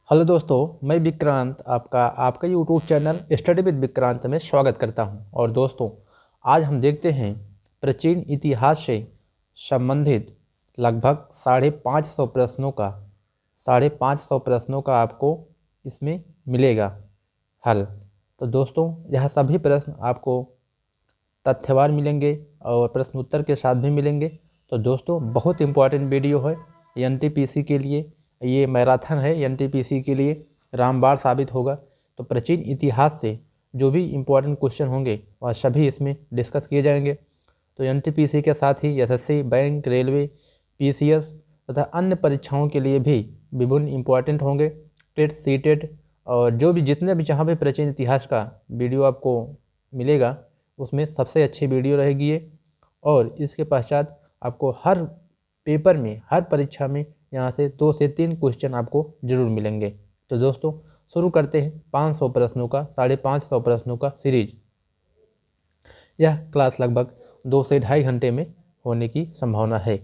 Hello दोस्तों, मैं विक्रांत आपका YouTube channel study with Vikrant में स्वागत करता हूं। और दोस्तों, आज हम देखते हैं प्राचीन इतिहास से संबंधित लगभग 550 प्रश्नों का आपको इसमें मिलेगा हल। तो दोस्तों, यह सभी प्रश्न आपको तथ्यवार मिलेंगे और प्रश्न उत्तर के साथ भी मिलेंगे। तो दोस्तों, बहुत इम्पोर्टेंट वीडियो है एनटीपीसी के लिए। ये मैराथन है एनटीपीसी के लिए, रामबाण साबित होगा। तो प्राचीन इतिहास से जो भी इम्पोर्टेंट क्वेश्चन होंगे वह सभी इसमें डिस्कस किए जाएंगे। तो एनटीपीसी के साथ ही एसएससी, बैंक, रेलवे, पीसीएस तथा अन्य परीक्षाओं के लिए भी विभिन्न इम्पोर्टेंट होंगे, टेट, सीटेट और जो भी जितने भी जहाँ भी प्राचीन इतिहास का वीडियो आपको मिलेगा उसमें सबसे अच्छी वीडियो रहेगी ये। और इसके पश्चात आपको हर पेपर में, हर परीक्षा में यहाँ से 2 से 3 क्वेश्चन आपको जरूर मिलेंगे। तो दोस्तों, शुरू करते हैं 500 प्रश्नों का, 550 प्रश्नों का सीरीज। यह क्लास लगभग 2 से ढाई घंटे में होने की संभावना है।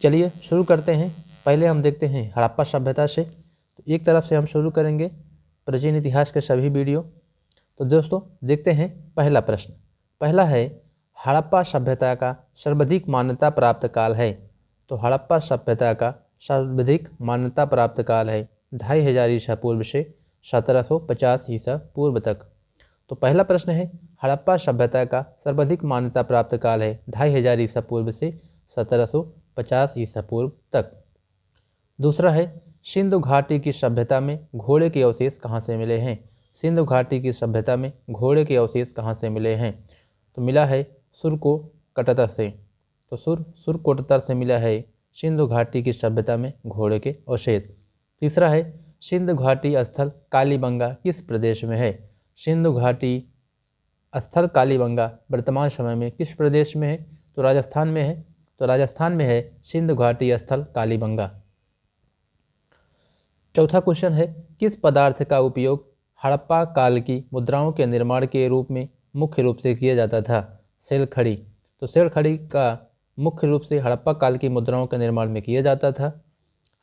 चलिए शुरू करते हैं। पहले हम देखते हैं हड़प्पा सभ्यता से। तो एक तरफ से हम शुरू करेंगे प्राचीन इतिहास के सभी वीडियो। तो दोस्तों, देखते हैं पहला प्रश्न। पहला है, हड़प्पा सभ्यता का सर्वाधिक मान्यता प्राप्त काल है। तो हड़प्पा सभ्यता का सर्वाधिक मान्यता प्राप्त काल है 2500 ईसा पूर्व से 1750 ईसा पूर्व तक। तो पहला प्रश्न है, हड़प्पा सभ्यता का सर्वाधिक मान्यता प्राप्त काल है 2500 ईसा पूर्व से 1750 ईसा पूर्व तक। दूसरा है, सिंधु घाटी की सभ्यता में घोड़े के अवशेष कहाँ से मिले हैं। सिंधु घाटी की सभ्यता में घोड़े के अवशेष कहाँ से मिले हैं। तो मिला है सुरकोटतर से। तो सुरकोटतर से मिला है सिंधु घाटी की सभ्यता में घोड़े के अवशेष। तीसरा है, सिंधु घाटी स्थल कालीबंगा किस प्रदेश में है। सिंधु घाटी स्थल कालीबंगा वर्तमान समय में किस प्रदेश में है। तो राजस्थान में है। तो राजस्थान में है सिंधु घाटी स्थल कालीबंगा। चौथा क्वेश्चन है, किस पदार्थ का उपयोग हड़प्पा काल की मुद्राओं के निर्माण के रूप में मुख्य रूप से किया जाता था। सेल खड़ी। तो सेल खड़ी का मुख्य रूप से हड़प्पा काल की मुद्राओं के निर्माण में किया जाता था।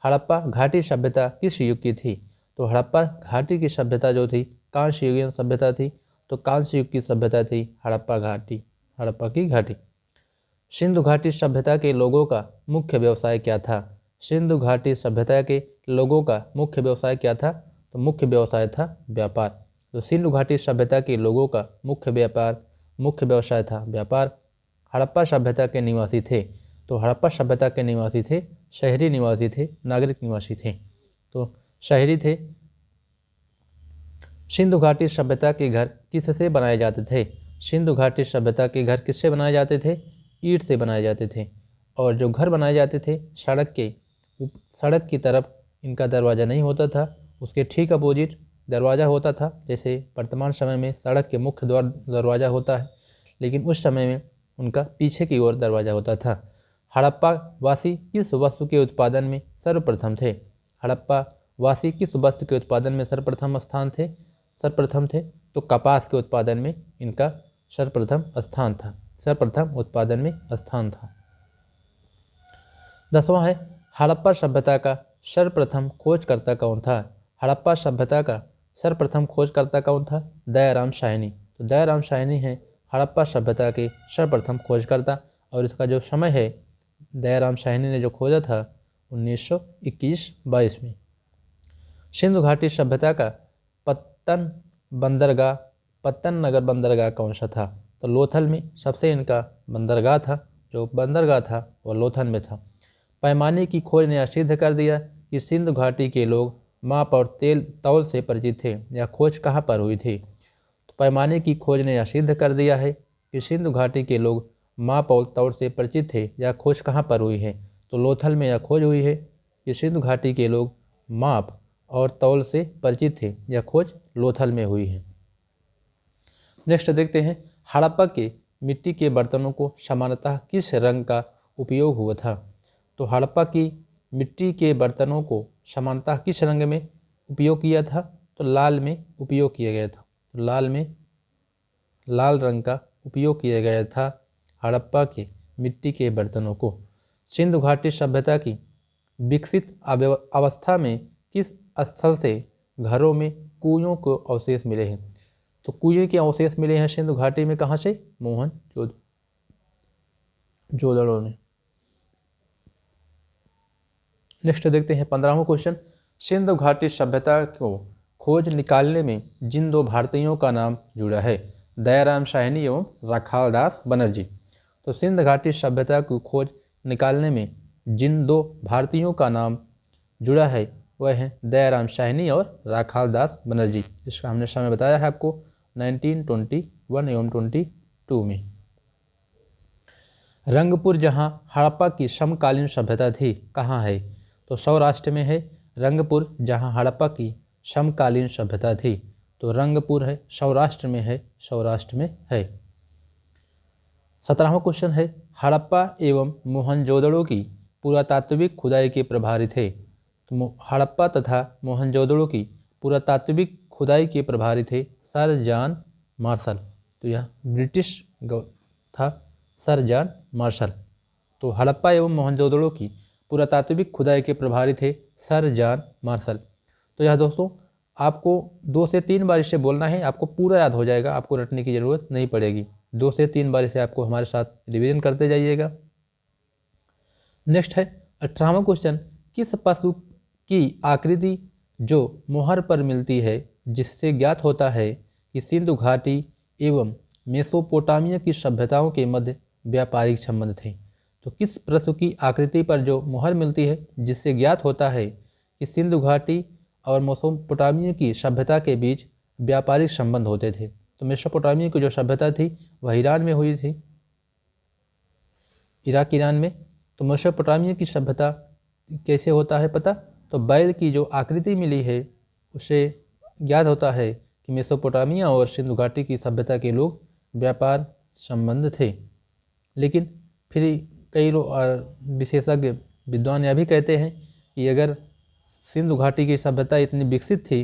हड़प्पा घाटी सभ्यता किस युग की थी। तो हड़प्पा घाटी की सभ्यता जो थी कांस्य युगीन सभ्यता थी। तो कांस्य युग की सभ्यता थी हड़प्पा की घाटी। सिंधु घाटी सभ्यता के लोगों का मुख्य व्यवसाय क्या था। सिंधु घाटी सभ्यता के लोगों का मुख्य व्यवसाय क्या था। तो मुख्य व्यवसाय था व्यापार। तो सिंधु घाटी सभ्यता के लोगों का मुख्य व्यवसाय था व्यापार। हड़प्पा सभ्यता के निवासी थे। तो हड़प्पा सभ्यता के निवासी थे शहरी निवासी थे, नागरिक निवासी थे। तो शहरी थे। सिंधु घाटी सभ्यता के घर किससे बनाए जाते थे। सिंधु घाटी सभ्यता के घर किससे बनाए जाते थे। ईंट से बनाए जाते थे। और जो घर बनाए जाते थे सड़क की तरफ इनका दरवाज़ा नहीं होता था, उसके ठीक अपोजिट दरवाज़ा होता था। जैसे वर्तमान समय में सड़क के मुख्य द्वार दरवाज़ा होता है, लेकिन उस समय में उनका पीछे की ओर दरवाज़ा होता था। हड़प्पा वासी किस वस्तु के उत्पादन में सर्वप्रथम थे। हड़प्पा वासी किस वस्तु के उत्पादन में सर्वप्रथम थे। तो कपास के उत्पादन में इनका सर्वप्रथम उत्पादन में स्थान था। 10वां है, हड़प्पा सभ्यता का सर्वप्रथम खोजकर्ता कौन था। हड़प्पा सभ्यता का सर्वप्रथम खोजकर्ता कौन था। दयाराम साहनी। तो दयाराम साहनी है हड़प्पा सभ्यता के सर्वप्रथम खोजकर्ता। और इसका जो समय है, दयाराम साहनी ने जो खोजा था 1921-22 में। सिंधु घाटी सभ्यता का पत्तन नगर बंदरगाह कौन सा था। तो लोथल में सबसे इनका बंदरगाह था। जो बंदरगाह था वह लोथल में था। पैमाने की खोज ने यह सिद्ध कर दिया कि सिंधु घाटी के लोग माप और तौल से परिचित थे। यह खोज कहाँ पर हुई थी। तो पैमाने की खोज ने यह सिद्ध कर दिया है कि सिंधु घाटी के लोग माप और तौल से परिचित थे। यह खोज कहाँ पर हुई है। तो लोथल में यह खोज हुई है कि सिंधु घाटी के लोग माप और तौल से परिचित थे। यह खोज लोथल में हुई है। नेक्स्ट देखते हैं, हड़प्पा के मिट्टी के बर्तनों को सामान्यतः किस रंग का उपयोग हुआ था। तो हड़प्पा की मिट्टी के बर्तनों को सामान्यतः किस रंग में उपयोग किया था। तो लाल में उपयोग किया गया था। तो लाल रंग का उपयोग किया गया था हड़प्पा के मिट्टी के बर्तनों को। सिंधु घाटी सभ्यता की विकसित अवस्था में किस स्थल से घरों में कुओं को अवशेष मिले हैं? तो कुएं के अवशेष मिले हैं सिंधु घाटी में, कहाँ से? मोहनजोदड़ो में। नेक्स्ट देखते हैं 15वां क्वेश्चन। सिंधु घाटी सभ्यता को खोज निकालने में जिन दो भारतीयों का नाम जुड़ा है, दयाराम साहनी एवं राखालदास बनर्जी। तो सिंधु घाटी सभ्यता की खोज निकालने में जिन दो भारतीयों का नाम जुड़ा है वह है दयाराम साहनी और राखालदास बनर्जी। इसका हमने समय बताया है आपको 1921 एवं 22 में। रंगपुर जहां हड़प्पा की समकालीन सभ्यता थी कहाँ है? तो सौराष्ट्र में है। रंगपुर जहां हड़प्पा की समकालीन सभ्यता थी, तो रंगपुर है, सौराष्ट्र में है, सौराष्ट्र में है। 17वां क्वेश्चन है हड़प्पा एवं मोहनजोदड़ो की पुरातात्विक खुदाई के प्रभारी थे। तो हड़प्पा तथा मोहनजोदड़ो की पुरातात्विक खुदाई के प्रभारी थे सर जॉन मार्शल। तो यह ब्रिटिश था, सर जॉन मार्शल। तो हड़प्पा एवं मोहनजोदड़ो की पुरातात्विक खुदाई के प्रभारी थे सर जॉन मार्शल। तो यह दोस्तों आपको 2 से 3 बार इसे बोलना है, आपको पूरा याद हो जाएगा, आपको रटने की ज़रूरत नहीं पड़ेगी। 2 से 3 बार इसे आपको हमारे साथ रिवीजन करते जाइएगा। नेक्स्ट है 18वां क्वेश्चन। किस पशु की आकृति जो मोहर पर मिलती है जिससे ज्ञात होता है कि सिंधु घाटी एवं मेसोपोटामिया की सभ्यताओं के मध्य व्यापारिक संबंध थे? तो किस पशु की आकृति पर जो मोहर मिलती है जिससे ज्ञात होता है कि सिंधु घाटी और मेसोपोटामिया की सभ्यता के बीच व्यापारिक संबंध होते थे? तो मेसोपोटामिया की जो सभ्यता थी वह ईरान में हुई थी, इराक ईरान में। तो मेसोपोटामिया की सभ्यता कैसे होता है पता? तो बैल की जो आकृति मिली है उससे ज्ञात होता है कि मेसोपोटामिया और सिंधु घाटी की सभ्यता के लोग व्यापार संबंध थे। लेकिन फिर कई विशेषज्ञ विद्वान यह भी कहते हैं कि अगर सिंधु घाटी की सभ्यता इतनी विकसित थी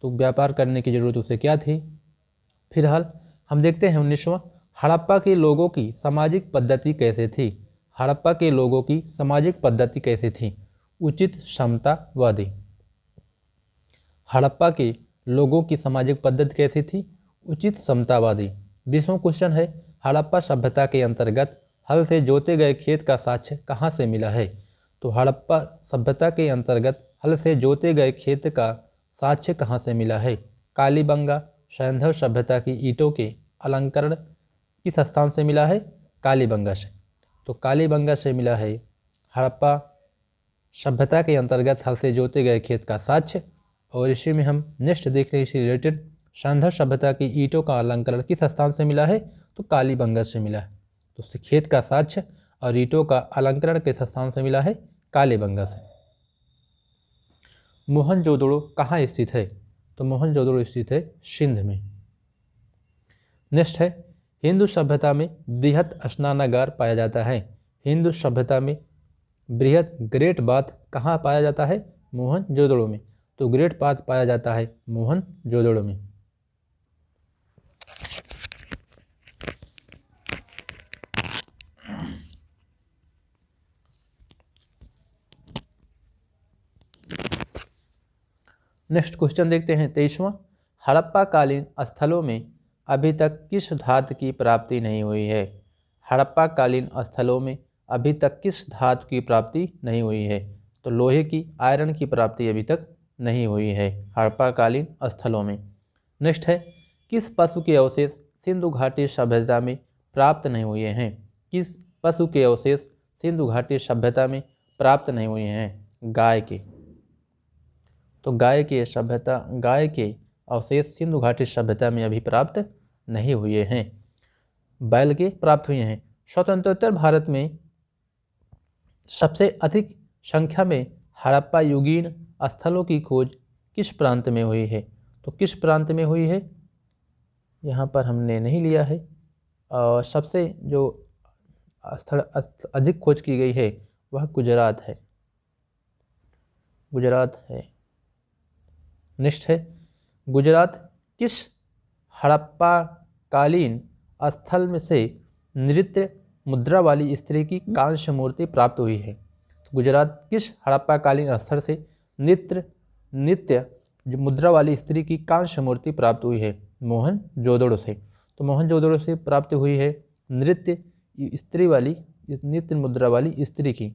तो व्यापार करने की ज़रूरत उसे क्या थी? फिलहाल हम देखते हैं 19वां। हड़प्पा के लोगों की सामाजिक पद्धति कैसे थी? हड़प्पा के लोगों की सामाजिक पद्धति कैसे थी? उचित समतावादी। हड़प्पा के लोगों की सामाजिक पद्धति कैसी थी? उचित समतावादी। 20वां क्वेश्चन है हड़प्पा सभ्यता के अंतर्गत हल से जोते गए खेत का साक्ष्य कहाँ से मिला है? तो हड़प्पा सभ्यता के अंतर्गत हल से जोते गए खेत का साक्ष्य कहाँ से मिला है? कालीबंगा सैंधव सभ्यता की ईंटों के अलंकरण किस स्थान से मिला है? कालीबंगा से। तो कालीबंगा से मिला है हड़प्पा सभ्यता के अंतर्गत हल से जोते गए खेत का साक्ष्य। और इसी में हम नेक्स्ट देख रहे हैं इसी रिलेटेड सैंधव सभ्यता की ईंटों का अलंकरण किस स्थान से मिला है? तो कालीबंगा से मिला है। तो खेत का साक्ष्य और ईंटों का अलंकरण किस स्थान से मिला है? कालीबंगा से। मोहनजोदड़ो कहाँ स्थित है? तो मोहनजोदड़ो स्थित है सिंध में। नेक्स्ट है हिंदू सभ्यता में बृहत स्नानागार पाया जाता है। हिंदू सभ्यता में बृहत ग्रेट बाथ कहाँ पाया जाता है? मोहनजोदड़ो में। तो ग्रेट बाथ पाया जाता है मोहनजोदड़ो में। नेक्स्ट क्वेश्चन देखते हैं 23वां। हड़प्पा कालीन स्थलों में अभी तक किस धातु की प्राप्ति नहीं हुई है? हड़प्पा कालीन स्थलों में अभी तक किस धातु की प्राप्ति नहीं हुई है? तो लोहे की, आयरन की प्राप्ति अभी तक नहीं हुई है हड़प्पा कालीन स्थलों में। नेक्स्ट है किस पशु के अवशेष सिंधु घाटी सभ्यता में प्राप्त नहीं हुए हैं? किस पशु के अवशेष सिंधु घाटी सभ्यता में प्राप्त नहीं हुए हैं? गाय के। तो गाय के अवशेष सिंधु घाटी सभ्यता में अभी प्राप्त नहीं हुए हैं। बैल के प्राप्त हुए हैं। स्वतंत्रोत्तर भारत में सबसे अधिक संख्या में हड़प्पा युगीन स्थलों की खोज किस प्रांत में हुई है? तो किस प्रांत में हुई है यहाँ पर हमने नहीं लिया है। और सबसे जो स्थल अधिक खोज की गई है वह गुजरात है। नेक्स्ट है गुजरात किस हड़प्पा कालीन स्थल में से नृत्य मुद्रा वाली स्त्री की कांस्य मूर्ति प्राप्त हुई है? तो गुजरात किस हड़प्पा कालीन स्थल से नृत्य नृत्य जो मुद्रा वाली स्त्री की कांस्य मूर्ति प्राप्त हुई है? मोहनजोदड़ो से। तो मोहनजोदड़ो से प्राप्त हुई है नृत्य स्त्री वाली, नृत्य मुद्रा वाली स्त्री की।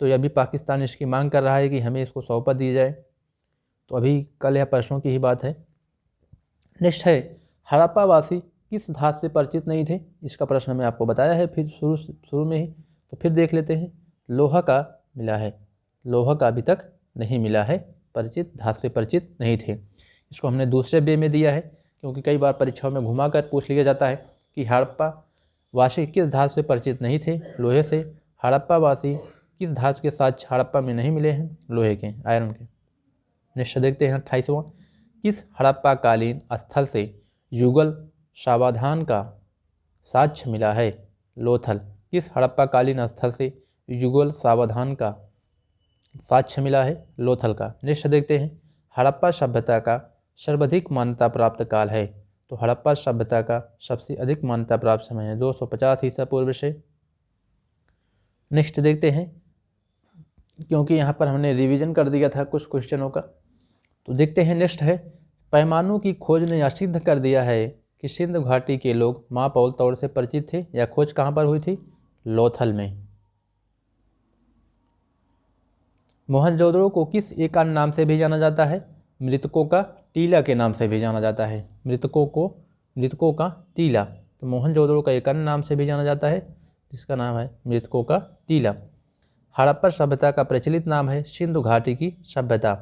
तो अभी पाकिस्तान इसकी मांग कर रहा है कि हमें इसको सौंपा दी जाए। तो अभी कल या परसों की ही बात है। नेक्स्ट है, हड़प्पावासी किस धातु से परिचित नहीं थे? इसका प्रश्न मैं आपको बताया है फिर शुरू में ही, तो फिर देख लेते हैं। लोहा का मिला है, लोहा का अभी तक नहीं मिला है, परिचित धातु से परिचित नहीं थे। इसको हमने दूसरे वे में दिया है, क्योंकि कई बार परीक्षाओं में घुमाकर पूछ लिया जाता है कि हड़प्पावासी किस धातु से परिचित नहीं थे? लोहे से। हड़प्पावासी किस धातु के साथ हड़प्पा में नहीं मिले हैं? लोहे के, आयरन के। नेक्स्ट देखते हैं 28वां, किस हड़प्पाकालीन स्थल से युगल सावधान का साक्ष्य मिला है? लोथल। किस हड़प्पाकालीन स्थल से युगल सावधान का साक्ष्य मिला है? लोथल का। नेक्स्ट देखते हैं, हड़प्पा सभ्यता का सर्वाधिक मान्यता प्राप्त काल है? तो हड़प्पा सभ्यता का सबसे अधिक मान्यता प्राप्त समय है 250 ईसा पूर्व से। नेक्स्ट देखते हैं, क्योंकि यहाँ पर हमने रिवीजन कर दिया था कुछ क्वेश्चनों का, तो देखते हैं। नेक्स्ट है, पैमानों की खोज ने यह सिद्ध कर दिया है कि सिंधु घाटी के लोग मापौल तौर से परिचित थे। यह खोज कहाँ पर हुई थी? लोथल में। मोहनजोदड़ो को किस एकांत नाम से भी जाना जाता है? मृतकों का टीला के नाम से भी जाना जाता है। मृतकों का टीला। तो मोहनजोदड़ो का एकांत नाम से भी जाना जाता है, जिसका नाम है मृतकों का टीला। हड़प्पा सभ्यता का प्रचलित नाम है सिंधु घाटी की सभ्यता।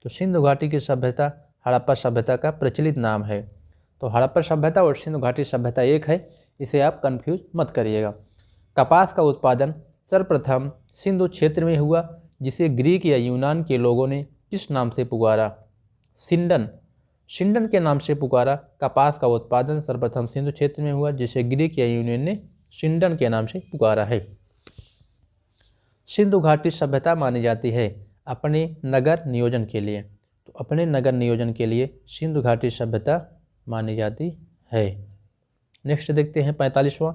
तो सिंधु घाटी की सभ्यता हड़प्पा सभ्यता का प्रचलित नाम है। तो हड़प्पा सभ्यता और सिंधु घाटी सभ्यता एक है, इसे आप कंफ्यूज मत करिएगा। कपास का उत्पादन सर्वप्रथम सिंधु क्षेत्र में हुआ, जिसे ग्रीक या यूनान के लोगों ने किस नाम से पुकारा? सिंडन के नाम से पुकारा। कपास का उत्पादन सर्वप्रथम सिंधु क्षेत्र में हुआ, जिसे ग्रीक या यूनान ने सिंडन के नाम से पुकारा है। सिंधु घाटी सभ्यता मानी जाती है अपने नगर नियोजन के लिए। तो अपने नगर नियोजन के लिए सिंधु घाटी सभ्यता मानी जाती है। नेक्स्ट देखते हैं 45वां,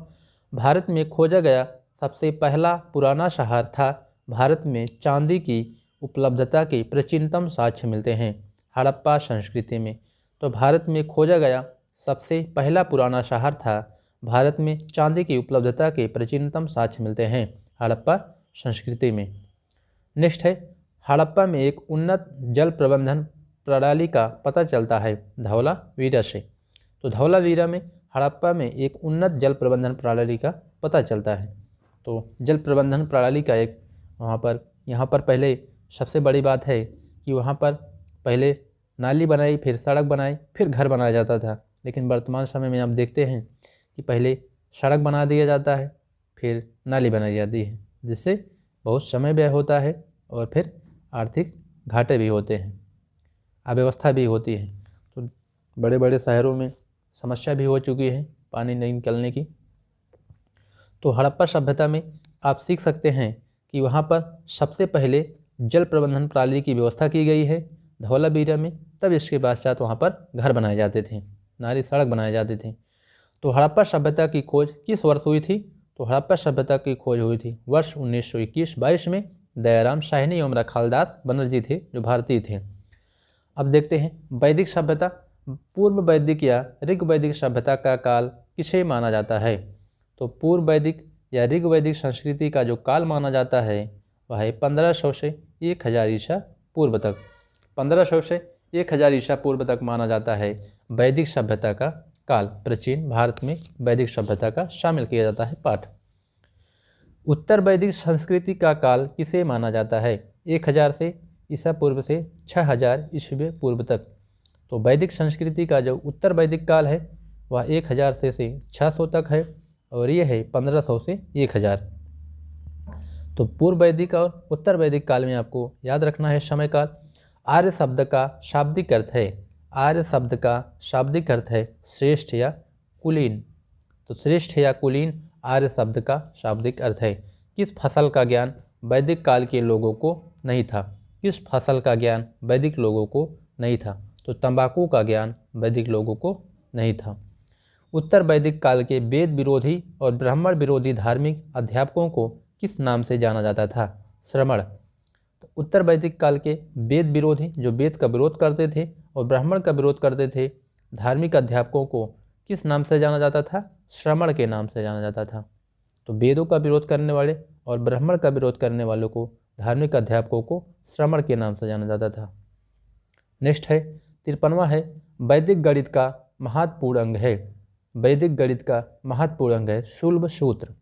भारत में खोजा गया सबसे पहला पुराना शहर था। भारत में चांदी की उपलब्धता के प्राचीनतम साक्ष्य मिलते हैं हड़प्पा संस्कृति में। तो भारत में खोजा गया सबसे पहला पुराना शहर था। भारत में चांदी की उपलब्धता के प्राचीनतम साक्ष्य मिलते हैं हड़प्पा संस्कृति में। नेक्स्ट है, हड़प्पा में एक उन्नत जल प्रबंधन प्रणाली का पता चलता है धौलावीरा से। तो धौलावीरा में हड़प्पा में एक उन्नत जल प्रबंधन प्रणाली का पता चलता है। तो जल प्रबंधन प्रणाली का एक यहाँ पर पहले सबसे बड़ी बात है कि वहाँ पर पहले नाली बनाई, फिर सड़क बनाई, फिर घर बनाया जाता था। लेकिन वर्तमान समय में आप देखते हैं कि पहले सड़क बना दिया जाता है, फिर नाली बनाई जाती है, जिससे बहुत समय व्यय होता है और फिर आर्थिक घाटे भी होते हैं, अव्यवस्था भी होती है। तो बड़े बड़े शहरों में समस्या भी हो चुकी है पानी नहीं निकलने की। तो हड़प्पा सभ्यता में आप सीख सकते हैं कि वहाँ पर सबसे पहले जल प्रबंधन प्रणाली की व्यवस्था की गई है धौलावीरा में। तब इसके पश्चात वहाँ पर घर बनाए जाते थे, नाली सड़क बनाए जाते थे। तो हड़प्पा सभ्यता की खोज किस वर्ष हुई थी? तो हड़प्पा सभ्यता की खोज हुई थी वर्ष 1921-22 में। दयाराम साहनी एवं रखालदास बनर्जी थे जो भारतीय थे। अब देखते हैं वैदिक सभ्यता। पूर्व वैदिक या ऋग वैदिक सभ्यता का काल किसे माना जाता है? तो पूर्व वैदिक या ऋग वैदिक संस्कृति का जो काल माना जाता है वह है 1500 से 1000 ईसा पूर्व तक। 1500 से 1000 ईसा पूर्व तक माना जाता है वैदिक सभ्यता का काल। प्राचीन भारत में वैदिक सभ्यता का शामिल किया जाता है पाठ। उत्तर वैदिक संस्कृति का काल किसे माना जाता है? 1000 से ईसा पूर्व से 6000 ईस्वी पूर्व तक। तो वैदिक संस्कृति का जो उत्तर वैदिक काल है वह 1000 से 600 तक है, और ये है 1500 से 1000। तो पूर्व वैदिक और उत्तर वैदिक काल में आपको याद रखना है समय काल। आर्य शब्द का शाब्दिक अर्थ है, आर्य शब्द का शाब्दिक अर्थ है श्रेष्ठ या कुलीन। तो श्रेष्ठ या कुलीन आर्य शब्द का शाब्दिक अर्थ है। किस फसल का ज्ञान वैदिक काल के लोगों को नहीं था? किस फसल का ज्ञान वैदिक लोगों को नहीं था? तो तंबाकू का ज्ञान वैदिक लोगों को नहीं था। उत्तर वैदिक काल के वेद विरोधी और ब्राह्मण विरोधी धार्मिक अध्यापकों को किस नाम से जाना जाता था? श्रमण। तो उत्तर वैदिक काल के वेद विरोधी, जो वेद का विरोध करते थे और ब्राह्मण का विरोध करते थे, धार्मिक अध्यापकों को किस नाम से जाना जाता था? श्रमण के नाम से जाना जाता था। तो वेदों का विरोध करने वाले और ब्राह्मण का विरोध करने वालों को, धार्मिक अध्यापकों को श्रमण के नाम से जाना जाता था। नेक्स्ट है 53वां है, वैदिक गणित का महत्वपूर्ण अंग है। वैदिक गणित का महत्वपूर्ण अंग है शुल्ब सूत्र।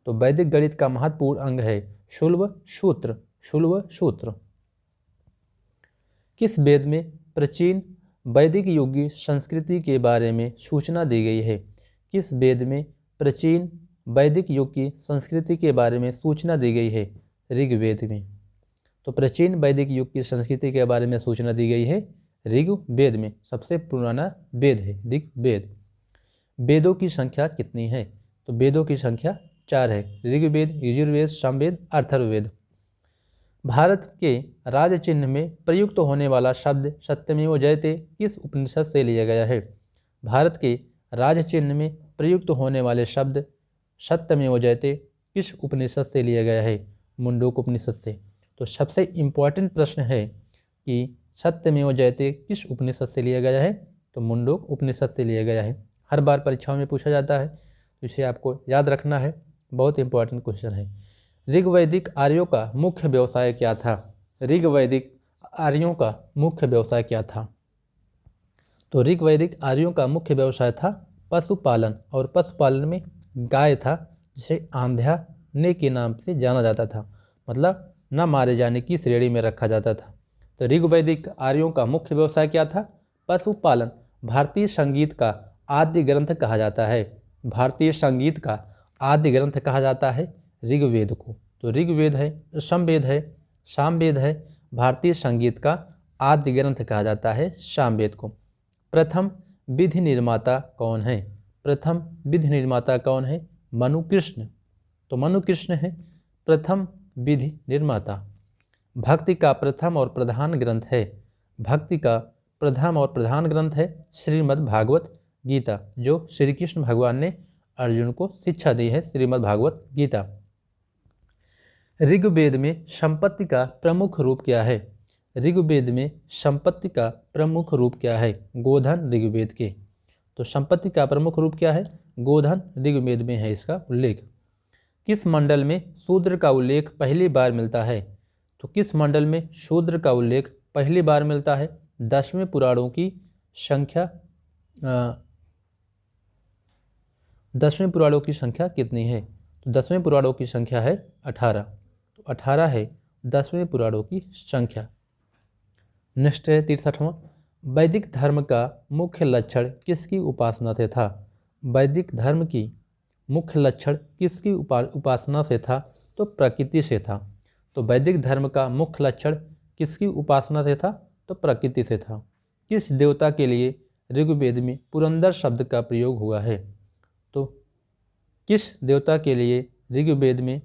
तो वैदिक गणित का महत्वपूर्ण अंग है शुल्ब सूत्र। शुल्ब सूत्र। किस वेद में प्राचीन वैदिक युग की संस्कृति के बारे में सूचना दी गई है? किस वेद में प्राचीन वैदिक युग की संस्कृति के बारे में सूचना दी गई है? ऋग्वेद में। तो प्राचीन वैदिक युग की संस्कृति के बारे में सूचना दी गई है ऋग्वेद में। सबसे पुराना वेद है ऋग्वेद। वेदों की संख्या कितनी है? तो वेदों की संख्या 4 है, ऋग्वेद, यजुर्वेद, सामवेद, अथर्ववेद। भारत के राज चिन्ह में प्रयुक्त होने वाला शब्द सत्यमेव जयते किस उपनिषद से लिया गया है? भारत के राज चिन्ह में प्रयुक्त होने वाले शब्द सत्यमेव जयते किस उपनिषद से लिया गया है? मुंडोक उपनिषद से। तो सबसे इम्पोर्टेंट प्रश्न है कि सत्यमेव जयते किस उपनिषद से लिया गया है? तो मुंडोक उपनिषद से लिया गया है। हर बार परीक्षाओं में पूछा जाता है, तो इसे आपको याद रखना है, बहुत इंपॉर्टेंट क्वेश्चन है। ऋग्वैदिक आर्यों का मुख्य व्यवसाय क्या था? ऋग्वैदिक आर्यों का मुख्य व्यवसाय क्या था? तो ऋग्वैदिक आर्यों का मुख्य व्यवसाय था पशुपालन, और पशुपालन में गाय था, जिसे आंध्याने के नाम से जाना जाता था, मतलब न मारे जाने की श्रेणी में रखा जाता था। तो ऋग्वैदिक आर्यों का मुख्य व्यवसाय क्या था? पशुपालन। भारतीय संगीत का आद्य ग्रंथ कहा जाता है। भारतीय संगीत का आद्य ग्रंथ कहा जाता है ऋग्वेद को। तो ऋग्वेद है, सामवेद है, सामवेद है, भारतीय संगीत का आद्य ग्रंथ कहा जाता है सामवेद को। प्रथम विधि निर्माता कौन है? प्रथम विधि निर्माता कौन है? मनुकृष्ण। तो मनुकृष्ण है प्रथम विधि निर्माता। भक्ति का प्रथम और प्रधान ग्रंथ है। भक्ति का प्रथम और प्रधान ग्रंथ है श्रीमद् भागवत गीता, जो श्री कृष्ण भगवान ने अर्जुन को शिक्षा दी है, श्रीमद् भागवत गीता। ऋग्वेद में संपत्ति का प्रमुख रूप क्या है? ऋग्वेद में संपत्ति का प्रमुख रूप क्या है? गोधन ऋग्वेद के। तो संपत्ति का प्रमुख रूप क्या है? गोधन ऋग्वेद में है इसका उल्लेख। किस मंडल में शूद्र का उल्लेख पहली बार मिलता है? तो किस मंडल में शूद्र का उल्लेख पहली बार मिलता है? 10वें पुराणों की संख्या 10वें पुराणों की संख्या कितनी है? तो 10वें पुराणों की संख्या है 18। तो 18 है 10वें पुराणों की संख्या। नेक्स्ट है 63वां, वैदिक धर्म का मुख्य लक्षण किसकी उपासना से था? वैदिक धर्म की मुख्य लक्षण किसकी उपासना से था? तो प्रकृति से था। तो वैदिक धर्म का मुख्य लक्षण किसकी उपासना से था? तो प्रकृति से था। किस देवता के लिए ऋग्वेद में पुरंदर शब्द का प्रयोग हुआ है? तो किस देवता के लिए ऋग्वेद में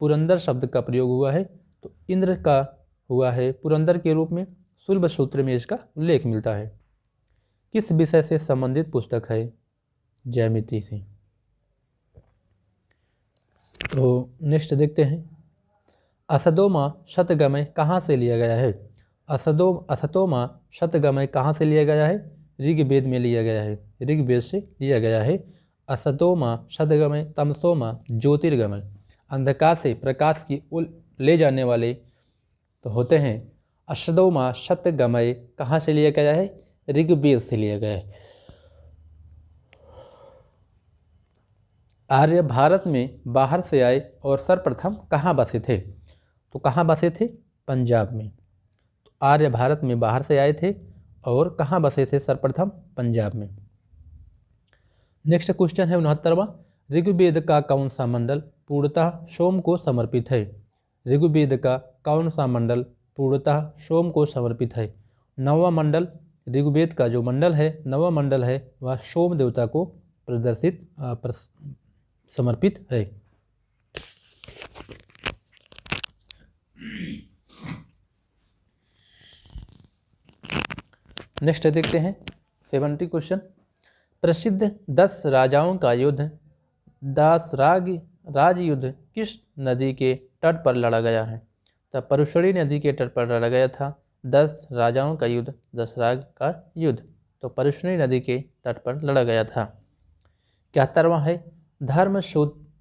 पुरंदर शब्द का प्रयोग हुआ है? तो इंद्र का हुआ है पुरंदर के रूप में। शुल्ब सूत्र में इसका उल्लेख मिलता है। किस विषय से संबंधित पुस्तक है? ज्यामिति से। तो नेक्स्ट देखते हैं, असतोमा शतगमय कहाँ से लिया गया है? असतोमा शतगमय कहाँ से लिया गया है? ऋग्वेद में लिया गया है, ऋग्वेद से लिया गया है। असतोमा शतगमय तमसोमा ज्योतिर्गमय। अंधकार से प्रकाश की ओर ले जाने वाले तो होते हैं। असतोमा शतगमय कहाँ से लिया गया है? ऋग्वेद से लिया गया है। आर्य भारत में बाहर से आए और सर्वप्रथम कहाँ बसे थे? तो कहाँ बसे थे? पंजाब में। तो आर्य भारत में बाहर से आए थे और कहाँ बसे थे सर्वप्रथम? पंजाब में। नेक्स्ट क्वेश्चन है 69वां, ऋग्वेद का कौन सा मंडल पूर्णतः सोम को समर्पित है? ऋग्वेद का कौन सा मंडल पूर्णतः सोम को समर्पित है? 9वां मंडल। ऋग्वेद का जो मंडल है, 9वां मंडल है, वह सोम देवता को समर्पित है। नेक्स्ट देखते हैं 70 क्वेश्चन, प्रसिद्ध 10 राजाओं का युद्ध दासराग राजयुद्ध किस नदी के तट पर लड़ा गया है? तब परशुराणी नदी के तट पर लड़ा गया था। 10 राजाओं का युद्ध, दशराग का युद्ध, तो परशुराणी नदी के तट पर लड़ा गया था। 71वां है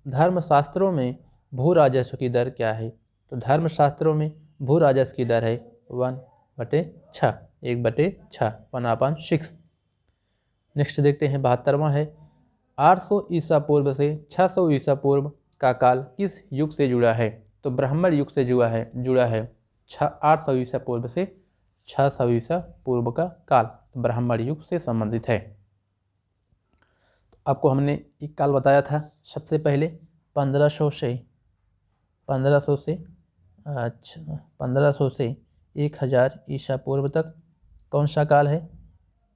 धर्मशास्त्रों में भू राजस्व की दर क्या है? तो धर्मशास्त्रों में भू राजस्व की दर है 1/6, 1/6, 1/6। नेक्स्ट देखते हैं 72वां है 800 ईसा पूर्व से 600 ईसा पूर्व का काल किस युग से जुड़ा है? तो ब्राह्मण युग से जुड़ा है 800 ईसा पूर्व से 600 ईसा पूर्व का काल ब्राह्मण युग से संबंधित है। तो आपको हमने एक काल बताया था सबसे पहले 1500 से 1000 ईसा पूर्व तक कौन सा काल है,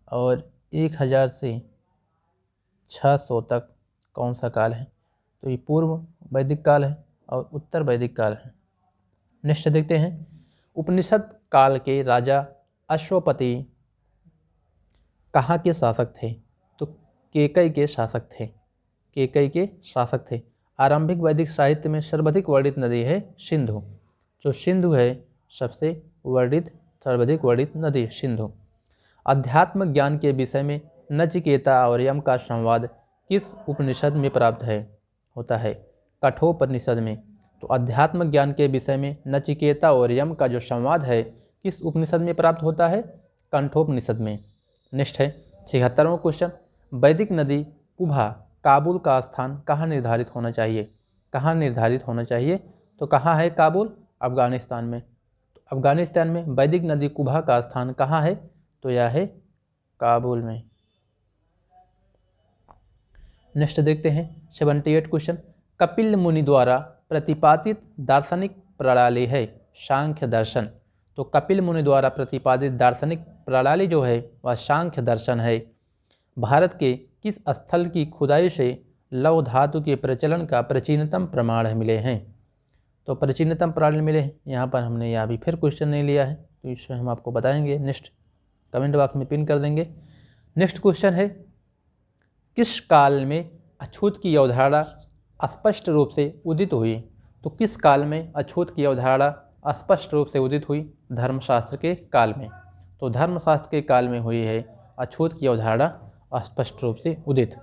और 1000 से 600 तक कौन सा काल है? तो ये पूर्व वैदिक काल है और उत्तर वैदिक काल है। नेक्स्ट देखते हैं उपनिषद काल के राजा अश्वपति कहाँ के शासक थे? तो केकई के शासक थे। आरंभिक वैदिक साहित्य में सर्वाधिक वर्णित नदी है सिंधु, तो सिंधु है सबसे सर्वाधिक वर्णित नदी सिंधु। अध्यात्म ज्ञान के विषय में नचिकेता और यम का संवाद किस उपनिषद में प्राप्त होता है? कठोपनिषद में। तो अध्यात्म ज्ञान के विषय में नचिकेता और यम का जो संवाद है किस उपनिषद में प्राप्त होता है? कंठोपनिषद में। नेक्स्ट है 76वां क्वेश्चन वैदिक नदी कुभा काबुल का स्थान कहाँ निर्धारित होना चाहिए? तो कहाँ है काबुल? अफगानिस्तान में। तो अफगानिस्तान में वैदिक नदी कुभा का स्थान कहाँ है? तो यह है काबुल में। नेक्स्ट देखते हैं 78 क्वेश्चन कपिल मुनि द्वारा प्रतिपादित दार्शनिक प्रणाली है सांख्य दर्शन। तो कपिल मुनि द्वारा प्रतिपादित दार्शनिक प्रणाली जो है वह सांख्य दर्शन है। भारत के किस स्थल की खुदाई से लौह धातु के प्रचलन का प्राचीनतम प्रमाण मिले हैं? तो प्राचीनतम प्रमाण मिले हैं। यहाँ पर हमने यहाँ भी फिर क्वेश्चन नहीं लिया है, तो इससे हम आपको बताएंगे, नेक्स्ट कमेंट बॉक्स में पिन कर देंगे। नेक्स्ट क्वेश्चन है किस काल में अछूत की अवधारणा स्पष्ट रूप से उदित हुई? तो किस काल में अछूत की अवधारणा स्पष्ट रूप से उदित हुई? धर्मशास्त्र के काल में। तो धर्मशास्त्र के काल में हुई है अछूत की अवधारणा स्पष्ट रूप से उदित।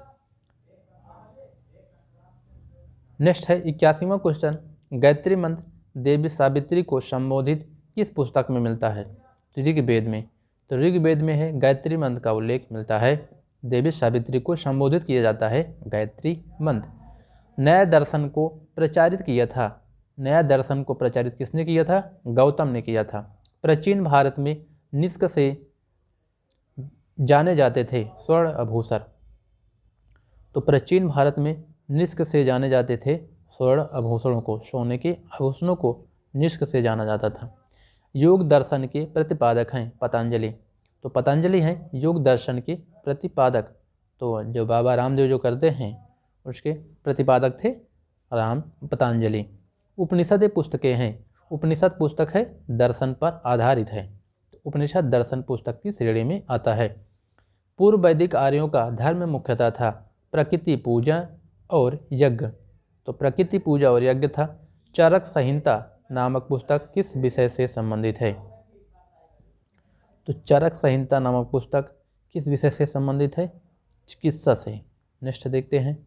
नेक्स्ट है 81वां क्वेश्चन गायत्री मंत्र देवी सावित्री को संबोधित किस पुस्तक में मिलता है? तो ऋग्वेद में। तो ऋग्वेद में है गायत्री मंत्र का उल्लेख मिलता है, देवी सावित्री को संबोधित किया जाता है गायत्री मंत्र। नया दर्शन को प्रचारित किसने किया था? गौतम ने किया था। प्राचीन भारत में निष्क से जाने जाते थे स्वर्ण आभूषण। तो प्राचीन भारत में निष्क से जाने जाते थे स्वर्ण आभूषणों को, सोने के आभूषणों को निष्क से जाना जाता था। योग दर्शन के प्रतिपादक हैं पतंजलि। तो पतंजलि हैं योग दर्शन के प्रतिपादक। तो जो बाबा रामदेव जो करते हैं उसके प्रतिपादक थे पतंजलि। उपनिषद पुस्तकें हैं। उपनिषद पुस्तक है दर्शन पर आधारित है, तो उपनिषद दर्शन पुस्तक की श्रेणी में आता है। पूर्व वैदिक आर्यों का धर्म मुख्यतः था प्रकृति पूजा और यज्ञ। तो प्रकृति पूजा और यज्ञ था। चरक संहिता नामक पुस्तक किस विषय से संबंधित है? तो चरक संहिता नामक पुस्तक किस विषय से संबंधित है? चिकित्सा से। नेक्स्ट देखते हैं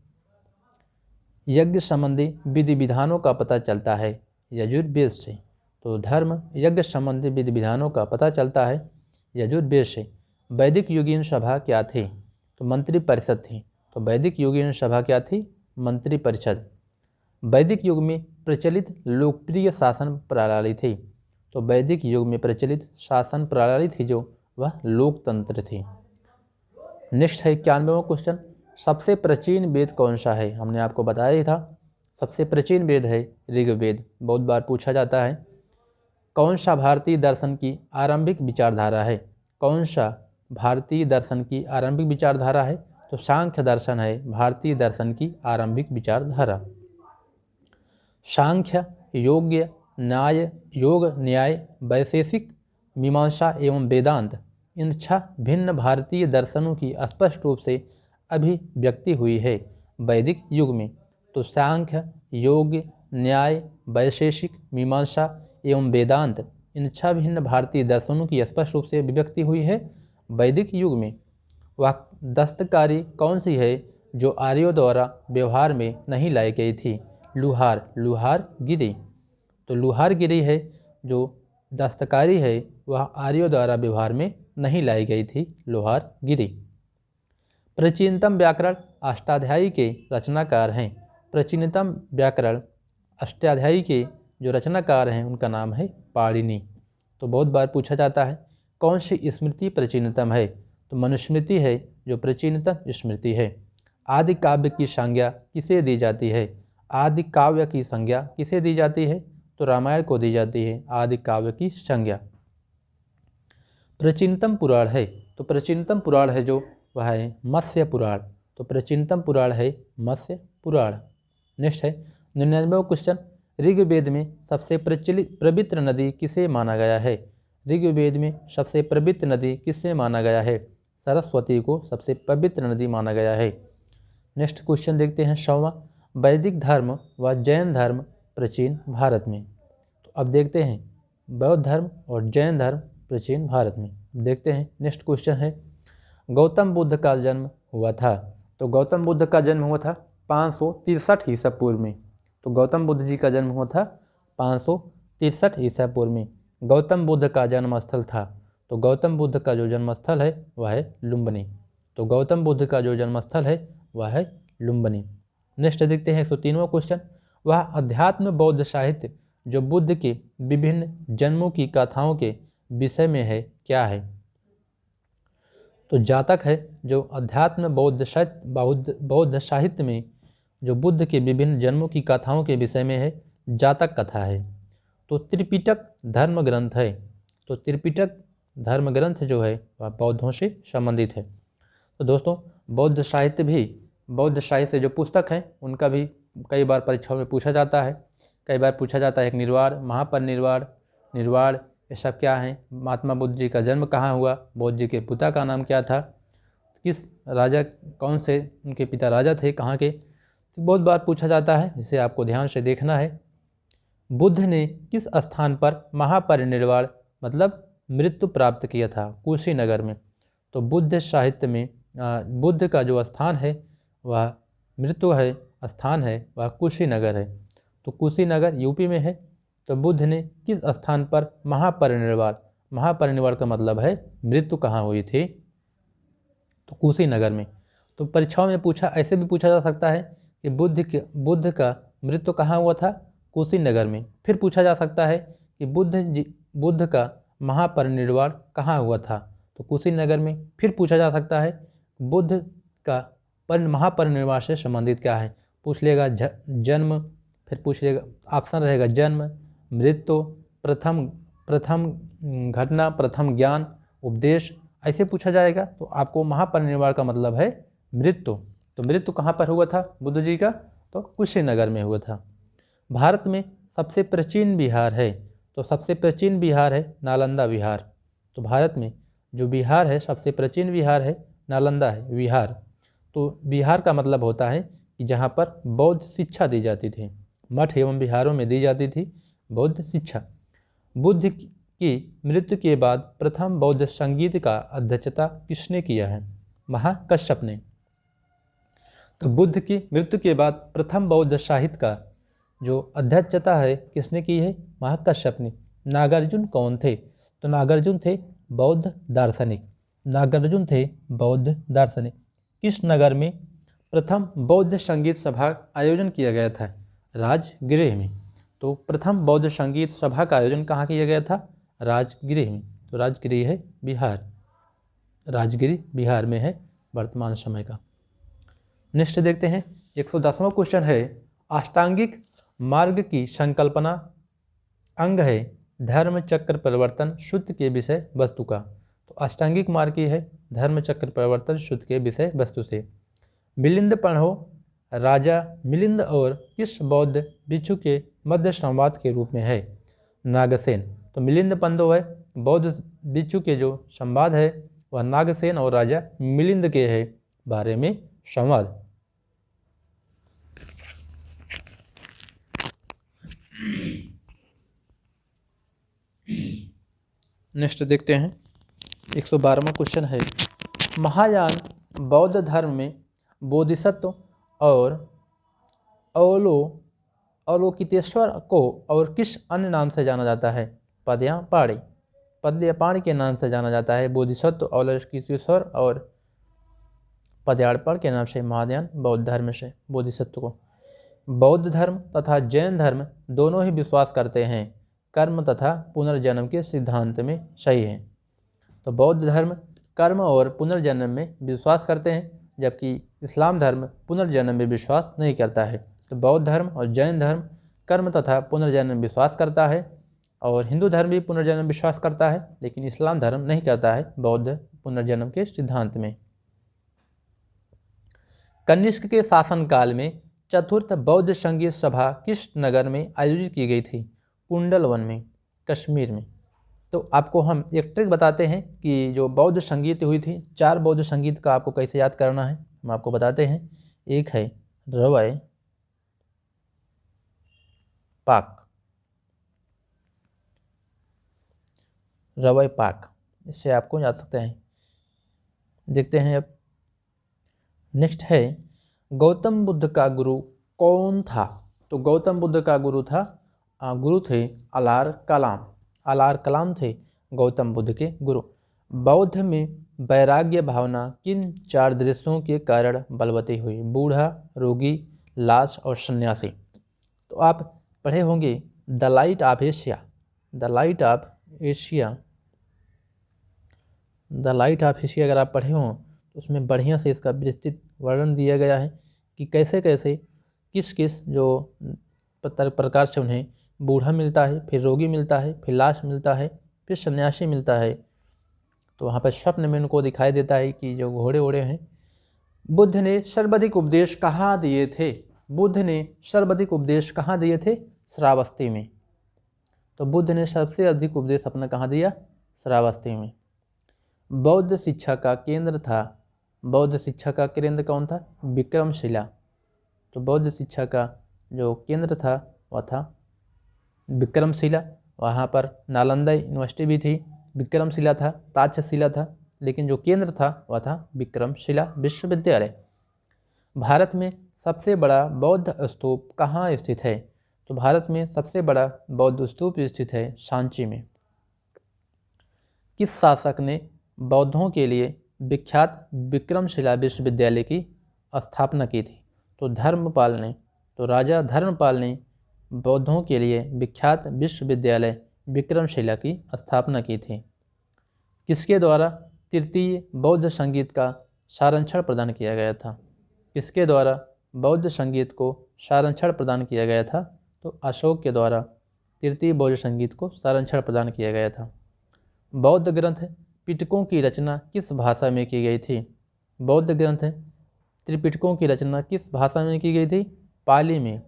यज्ञ संबंधी विधि विधानों का पता चलता है यजुर्वेद से। तो धर्म यज्ञ संबंधी विधि विधानों का पता चलता है यजुर्वेद से। वैदिक योगीन सभा क्या थी? तो मंत्री परिषद थी। तो वैदिक योगीन सभा क्या थी? मंत्री परिषद। वैदिक युग में प्रचलित लोकप्रिय शासन प्रणाली थी। तो वैदिक युग में प्रचलित शासन प्रणाली थी जो वह लोकतंत्र थी। नेक्स्ट है 91वां क्वेश्चन सबसे प्राचीन वेद कौन सा है? हमने आपको बताया ही था सबसे प्राचीन वेद है ऋग्वेद, बहुत बार पूछा जाता है। कौन सा भारतीय दर्शन की आरंभिक विचारधारा है? कौन सा भारतीय दर्शन की आरंभिक विचारधारा है? तो सांख्य दर्शन है भारतीय दर्शन की आरंभिक विचारधारा। सांख्य योग न्याय वैशेषिक मीमांसा एवं वेदांत इन 6 भिन्न भारतीय दर्शनों की स्पष्ट रूप से अभिव्यक्ति हुई है वैदिक युग में। तो सांख्य योग न्याय वैशेषिक मीमांसा एवं वेदांत, इन 6 भिन्न भारतीय दर्शनों की स्पष्ट रूप से अभिव्यक्ति हुई है वैदिक युग में। वह दस्तकारी कौन सी है जो आर्यों द्वारा व्यवहार में नहीं लाई गई थी? लुहार गिरी। तो लुहार गिरी है जो दस्तकारी है वह आर्यों द्वारा व्यवहार में नहीं लाई गई थी, लुहार गिरी। प्राचीनतम व्याकरण अष्टाध्यायी के रचनाकार हैं। प्राचीनतम व्याकरण अष्टाध्यायी के जो रचनाकार हैं उनका नाम है पाणिनि। तो बहुत बार पूछा जाता है कौन सी स्मृति प्राचीनतम है? तो मनुस्मृति है जो प्राचीनतम स्मृति है। आदि काव्य की संज्ञा किसे दी जाती है? आदि काव्य की संज्ञा किसे दी जाती है? तो रामायण को दी जाती है आदि काव्य की संज्ञा। प्राचीनतम पुराण है, तो प्राचीनतम पुराण है जो वह है मत्स्य पुराण। तो प्राचीनतम पुराण है मत्स्य पुराण। नेक्स्ट है 99वां क्वेश्चन, ऋग्वेद में सबसे प्रचलित पवित्र नदी किसे माना गया है? ऋग्वेद में सबसे पवित्र नदी किसे माना गया है? सरस्वती को सबसे पवित्र नदी माना गया है। नेक्स्ट क्वेश्चन देखते हैं 100वां, वैदिक धर्म व जैन धर्म प्राचीन भारत में। तो अब देखते हैं बौद्ध धर्म और जैन धर्म प्राचीन भारत में। देखते हैं नेक्स्ट क्वेश्चन है, गौतम बुद्ध का जन्म हुआ था। तो गौतम बुद्ध का जन्म हुआ था 563 ईसा पूर्व में। तो गौतम बुद्ध जी का जन्म हुआ था 563 ईसा पूर्व में। गौतम बुद्ध का जन्म स्थल था, तो गौतम बुद्ध का जो जन्म स्थल है वह है लुम्बिनी। तो गौतम बुद्ध का जो जन्म स्थल है वह है लुम्बिनी। नेक्स्ट देखते हैं 103वां क्वेश्चन, वह अध्यात्म बौद्ध साहित्य जो बुद्ध के विभिन्न जन्मों की कथाओं के विषय में है क्या है? तो जातक है जो अध्यात्म बौद्ध साहित्य में जो बुद्ध के विभिन्न जन्मों की कथाओं के विषय में है, जातक कथा है। तो त्रिपिटक धर्म ग्रंथ है। तो त्रिपिटक धर्म ग्रंथ जो है वह बौद्धों से संबंधित है। तो दोस्तों बौद्ध साहित्य से जो पुस्तक हैं उनका भी कई बार परीक्षाओं में पूछा जाता है। कई बार पूछा जाता है एक निर्वाण, निर्वाण ये सब क्या हैं? महात्मा बुद्ध जी का जन्म कहाँ हुआ? बौद्ध जी के पिता का नाम क्या था? किस राजा, कौन से उनके पिता राजा थे, कहाँ के? तो बहुत बार पूछा जाता है, जिसे आपको ध्यान से देखना है। बुद्ध ने किस स्थान पर महापरिनिर्वाण मतलब मृत्यु प्राप्त किया था? कुशीनगर में। तो बुद्ध साहित्य में बुद्ध का जो स्थान है वह मृत्यु है स्थान है वह कुशीनगर है। तो कुशीनगर यूपी में है। तो बुद्ध ने किस स्थान पर महापरिनिर्वाण का मतलब है मृत्यु कहाँ हुई थी? तो कुशीनगर में। तो परीक्षाओं में ऐसे भी पूछा जा सकता है कि बुद्ध का मृत्यु कहाँ हुआ था? कुशीनगर में। फिर पूछा जा सकता है कि बुद्ध का महापरिनिर्वाण कहाँ हुआ था? तो कुशीनगर में। फिर पूछा जा सकता है बुद्ध का महापरिनिर्वाण से संबंधित क्या है? पूछ लेगा जन्म, फिर पूछ लेगा ऑप्शन रहेगा जन्म, मृत्यु, प्रथम घटना, प्रथम ज्ञान, उपदेश, ऐसे पूछा जाएगा। तो आपको महापरिनिर्वाण का मतलब है मृत्यु। तो मृत्यु कहाँ पर हुआ था बुद्ध जी का? तो कुशीनगर में हुआ था। भारत में सबसे प्राचीन बिहार है। तो सबसे प्राचीन बिहार है नालंदा विहार। तो भारत में जो बिहार है सबसे प्राचीन बिहार है नालंदा है विहार। तो बिहार का मतलब होता है कि जहाँ पर बौद्ध शिक्षा दी जाती थी, मठ एवं विहारों में दी जाती थी बौद्ध शिक्षा। बुद्ध की मृत्यु के बाद प्रथम बौद्ध संगीत का अध्यक्षता किसने किया है? महाकश्यप ने। तो बुद्ध की मृत्यु के बाद प्रथम बौद्ध साहित्य का जो अध्यक्षता है किसने की है? महाकश्यप ने। नागार्जुन कौन थे? तो नागार्जुन थे बौद्ध दार्शनिक। नागार्जुन थे बौद्ध दार्शनिक। किस नगर में प्रथम बौद्ध संगीत सभा आयोजन किया गया था? राजगृह में। तो प्रथम बौद्ध संगीत सभा का आयोजन कहाँ किया गया था? राजगृह में। तो राजगृह है बिहार, राजगृह बिहार में है वर्तमान समय का। नेक्स्ट देखते हैं 110वां क्वेश्चन है, अष्टांगिक मार्ग की संकल्पना अंग है धर्म चक्र परिवर्तन सूत्र के विषय वस्तु का। तो अष्टांगिक मार्ग की है धर्म चक्र परिवर्तन सूत्र के विषय वस्तु से। मिलिंद पढ़ो राजा मिलिंद और किस बौद्ध भिक्षु के मध्य संवाद के रूप में है? नागसेन। तो मिलिंद पंदो है बौद्ध भिक्षु के जो संवाद है वह नागसेन और राजा मिलिंद के है बारे में संवाद। नेक्स्ट देखते हैं 112वां क्वेश्चन है, महायान बौद्ध धर्म में बोधिसत्व और अवलोकितेश्वर को और किस अन्य नाम से जाना जाता है? पद्यपाणी के नाम से जाना जाता है बोधिसत्व, अवलोकितेश्वर और पद्यार्पण के नाम से महायान बौद्ध धर्म से बोधिसत्व को। बौद्ध धर्म तथा जैन धर्म दोनों ही विश्वास करते हैं कर्म तथा पुनर्जन्म के सिद्धांत में सही है। तो बौद्ध धर्म कर्म और पुनर्जन्म में विश्वास करते हैं, जबकि इस्लाम धर्म पुनर्जन्म में विश्वास नहीं करता है। तो बौद्ध धर्म और जैन धर्म कर्म तथा पुनर्जन्म में विश्वास करता है, और हिंदू धर्म भी पुनर्जन्म में विश्वास करता है, लेकिन इस्लाम धर्म नहीं करता है बौद्ध पुनर्जन्म के सिद्धांत में। कनिष्क के शासनकाल में चतुर्थ बौद्ध संगीत सभा किस नगर में आयोजित की गई थी? कुंडलवन में, कश्मीर में। तो आपको हम एक ट्रिक बताते हैं कि जो बौद्ध संगीत हुई थी, 4 बौद्ध संगीत का आपको कैसे याद करना है हम आपको बताते हैं। एक है रवै पाक, इससे आपको याद सकते हैं। देखते हैं अब नेक्स्ट है, गौतम बुद्ध का गुरु कौन था? तो गौतम बुद्ध का गुरु थे अलार कलाम थे गौतम बुद्ध के गुरु। बौद्ध में वैराग्य भावना किन 4 दृश्यों के कारण बलवती हुई? बूढ़ा, रोगी, लाश और सन्यासी। तो आप पढ़े होंगे द लाइट ऑफ एशिया अगर आप पढ़े हों तो उसमें बढ़िया से इसका विस्तृत वर्णन दिया गया है कि कैसे कैसे किस जो प्रकार से उन्हें बूढ़ा मिलता है, फिर रोगी मिलता है, फिर लाश मिलता है, फिर सन्यासी मिलता है। तो वहाँ पर स्वप्न में उनको दिखाई देता है कि जो घोड़े ओढ़े हैं। बुद्ध ने सर्वाधिक उपदेश कहाँ दिए थे? श्रावस्ती में। तो बुद्ध ने सबसे अधिक उपदेश अपना कहाँ दिया? श्रावस्ती में। बौद्ध शिक्षा का केंद्र कौन था? विक्रमशिला। तो बौद्ध शिक्षा का जो केंद्र था वह था विक्रमशिला। वहाँ पर नालंदा यूनिवर्सिटी भी थी, विक्रमशिला था, ताक्षशिला था, लेकिन जो केंद्र था वह था विक्रमशिला विश्वविद्यालय। भारत में सबसे बड़ा बौद्ध स्तूप कहाँ स्थित है? तो भारत में सबसे बड़ा बौद्ध स्तूप स्थित है सांची में। किस शासक ने बौद्धों के लिए विख्यात विक्रमशिला विश्वविद्यालय की स्थापना की थी? तो राजा धर्मपाल ने बौद्धों के लिए विख्यात विश्वविद्यालय विक्रमशिला की स्थापना की थी। किसके द्वारा तृतीय बौद्ध संगीत का सारांक्षण प्रदान किया गया था? तो अशोक के द्वारा तृतीय बौद्ध संगीत को सारांक्षण प्रदान किया गया था। बौद्ध ग्रंथ पिटकों की रचना किस भाषा में की गई थी? बौद्ध ग्रंथ त्रिपिटकों की रचना किस भाषा में की गई थी? पाली में।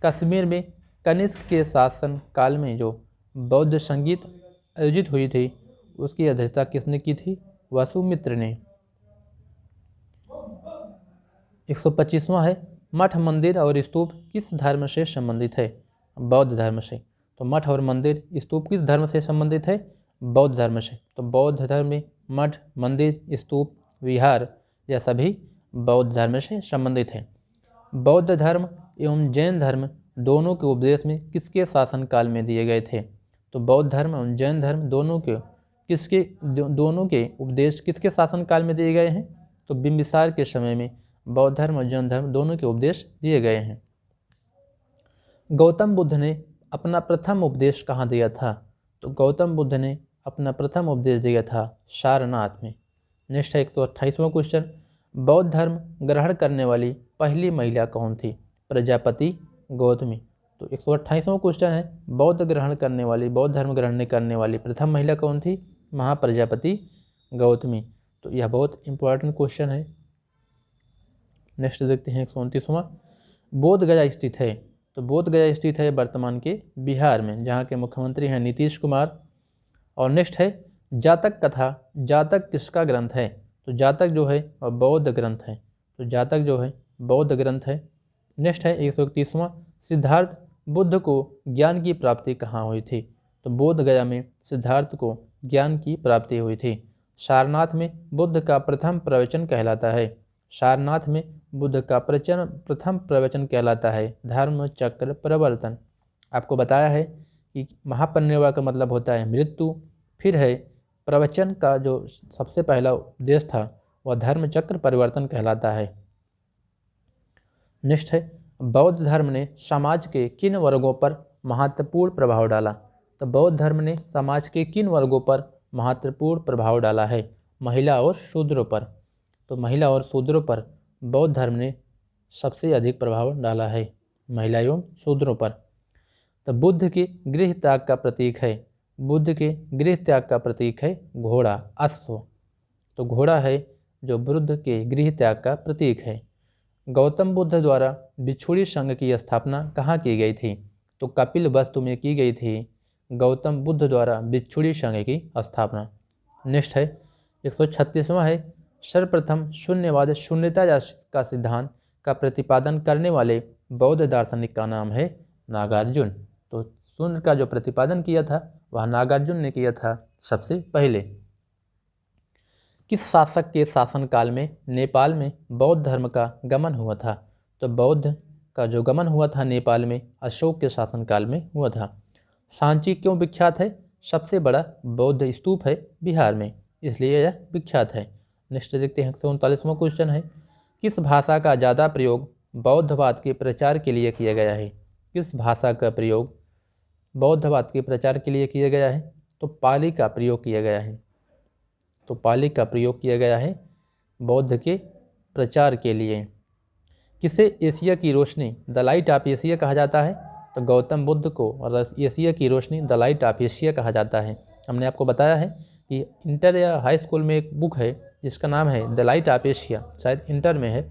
कश्मीर में कनिष्क के शासन काल में जो बौद्ध संगीत आयोजित हुई थी उसकी अध्यक्षता किसने की थी? वसुमित्र ने। 125वां है, मठ, मंदिर और स्तूप किस धर्म से संबंधित है? बौद्ध धर्म से। तो मठ और मंदिर, स्तूप किस धर्म से संबंधित है? बौद्ध धर्म से। तो बौद्ध धर्म में मठ, मंदिर, स्तूप, विहार यह सभी बौद्ध धर्म से संबंधित हैं। बौद्ध धर्म एवं जैन धर्म दोनों के उपदेश में किसके शासनकाल में दिए गए थे? तो बौद्ध धर्म एवं जैन धर्म दोनों के उपदेश किसके शासनकाल में दिए गए हैं? तो बिंबिसार के समय में बौद्ध धर्म और जैन धर्म दोनों के उपदेश दिए गए हैं। गौतम बुद्ध ने अपना प्रथम उपदेश कहाँ दिया था? तो गौतम बुद्ध ने अपना प्रथम उपदेश दिया था सारनाथ में। नेक्स्ट है 128वां क्वेश्चन, बौद्ध धर्म ग्रहण करने वाली पहली महिला कौन थी? प्रजापति गौतमी। तो 128वां क्वेश्चन है, बौद्ध धर्म ग्रहण करने वाली प्रथम महिला कौन थी? महाप्रजापति गौतमी। तो यह बहुत इंपॉर्टेंट क्वेश्चन है। नेक्स्ट देखते हैं 129वां, बोध गया स्थित है? तो बोध गया स्थित है वर्तमान के बिहार में, जहाँ के मुख्यमंत्री हैं नीतीश कुमार। और नेक्स्ट है जातक कथा, जातक किसका ग्रंथ है? तो जातक जो है वह बौद्ध ग्रंथ है। नेक्स्ट है 131वां, सिद्धार्थ बुद्ध को ज्ञान की प्राप्ति कहाँ हुई थी? तो बोध गया में सिद्धार्थ को ज्ञान की प्राप्ति हुई थी। सारनाथ में बुद्ध का प्रथम प्रवचन कहलाता है। सारनाथ में बुद्ध का प्रथम प्रवचन कहलाता है धर्म चक्र प्रवर्तन। आपको बताया है कि महापरिनिर्वाण का मतलब होता है मृत्यु, फिर है प्रवचन का जो सबसे पहला उपदेश था वह धर्म चक्र परिवर्तन कहलाता है। नेक्स्ट है बौद्ध धर्म ने समाज के किन वर्गों पर महत्वपूर्ण प्रभाव डाला। तो बौद्ध धर्म ने समाज के किन वर्गों पर महत्वपूर्ण प्रभाव डाला है? महिला और शूद्रों पर। तो महिला और शूद्रों पर बौद्ध धर्म ने सबसे अधिक प्रभाव डाला है, महिला एवं शूद्रों पर। तो बुद्ध के गृह त्याग का प्रतीक है, बुद्ध के गृह त्याग का प्रतीक है घोड़ा, अश्व। तो घोड़ा है जो बुद्ध के गृह त्याग का प्रतीक है। गौतम बुद्ध द्वारा भिक्षुणी संघ की स्थापना कहाँ की गई थी? तो कपिलवस्तु में की गई थी गौतम बुद्ध द्वारा भिक्षुणी संघ की स्थापना। नेक्स्ट है 136वां है सर्वप्रथम शून्यवाद शून्यता का सिद्धांत का प्रतिपादन करने वाले बौद्ध दार्शनिक का नाम है नागार्जुन। तो शून्य का जो प्रतिपादन किया था वह नागार्जुन ने किया था सबसे पहले। किस शासक के शासनकाल में नेपाल में बौद्ध धर्म का गमन हुआ था? तो बौद्ध का जो गमन हुआ था नेपाल में अशोक के शासनकाल में हुआ था। सांची क्यों विख्यात है? सबसे बड़ा बौद्ध स्तूप है बिहार में, इसलिए यह विख्यात है। नेक्स्ट देखते हैं 139वां क्वेश्चन है किस भाषा का ज़्यादा प्रयोग बौद्धवाद के प्रचार के लिए किया गया है? किस भाषा का प्रयोग बौद्धवाद के प्रचार के लिए किया गया है? तो पाली का प्रयोग किया गया है। तो पाली का प्रयोग किया गया है बौद्ध के प्रचार के लिए। किसे एशिया की रोशनी द लाइट ऑफ एशिया कहा जाता है? तो गौतम बुद्ध को एशिया की रोशनी द लाइट ऑफ एशिया कहा जाता है। हमने आपको बताया है कि इंटर या हाई स्कूल में एक बुक है जिसका नाम है द लाइट ऑफ एशिया, शायद इंटर में है।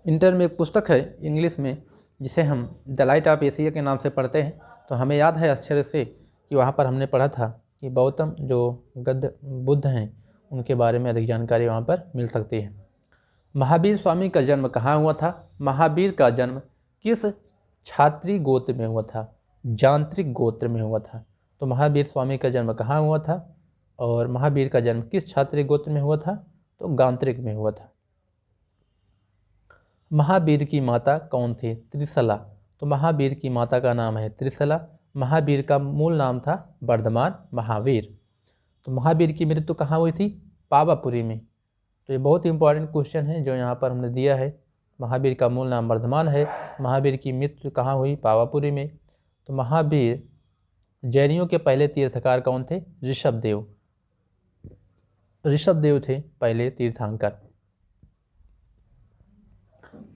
इंटर में एक पुस्तक है इंग्लिश में जिसे हम द लाइट ऑफ एशिया के नाम से पढ़ते हैं। तो हमें याद है अच्छे से कि वहाँ पर हमने पढ़ा था कि गौतम जो बुद्ध हैं उनके बारे में अधिक जानकारी वहाँ पर मिल सकती है। महावीर स्वामी का जन्म कहाँ हुआ था? महावीर का जन्म किस क्षत्रिय गोत्र में हुआ था? यांत्रिक गोत्र में हुआ था। तो महावीर स्वामी का जन्म कहाँ हुआ था और महावीर का जन्म किस क्षत्रिय गोत्र में हुआ था? तो गांत्रिक में हुआ था। महावीर की माता कौन थी? त्रिशला। तो महावीर की माता का नाम है त्रिशला। महावीर का मूल नाम था वर्धमान महावीर। तो महावीर की मृत्यु कहाँ हुई थी? पावापुरी में। तो ये बहुत इंपॉर्टेंट क्वेश्चन है जो यहाँ पर हमने दिया है। महावीर का मूल नाम वर्धमान है, महावीर की मृत्यु कहाँ हुई? पावापुरी में। तो महावीर जैनियों के पहले तीर्थकार कौन थे? ऋषभदेव। ऋषभदेव थे पहले तीर्थंकर।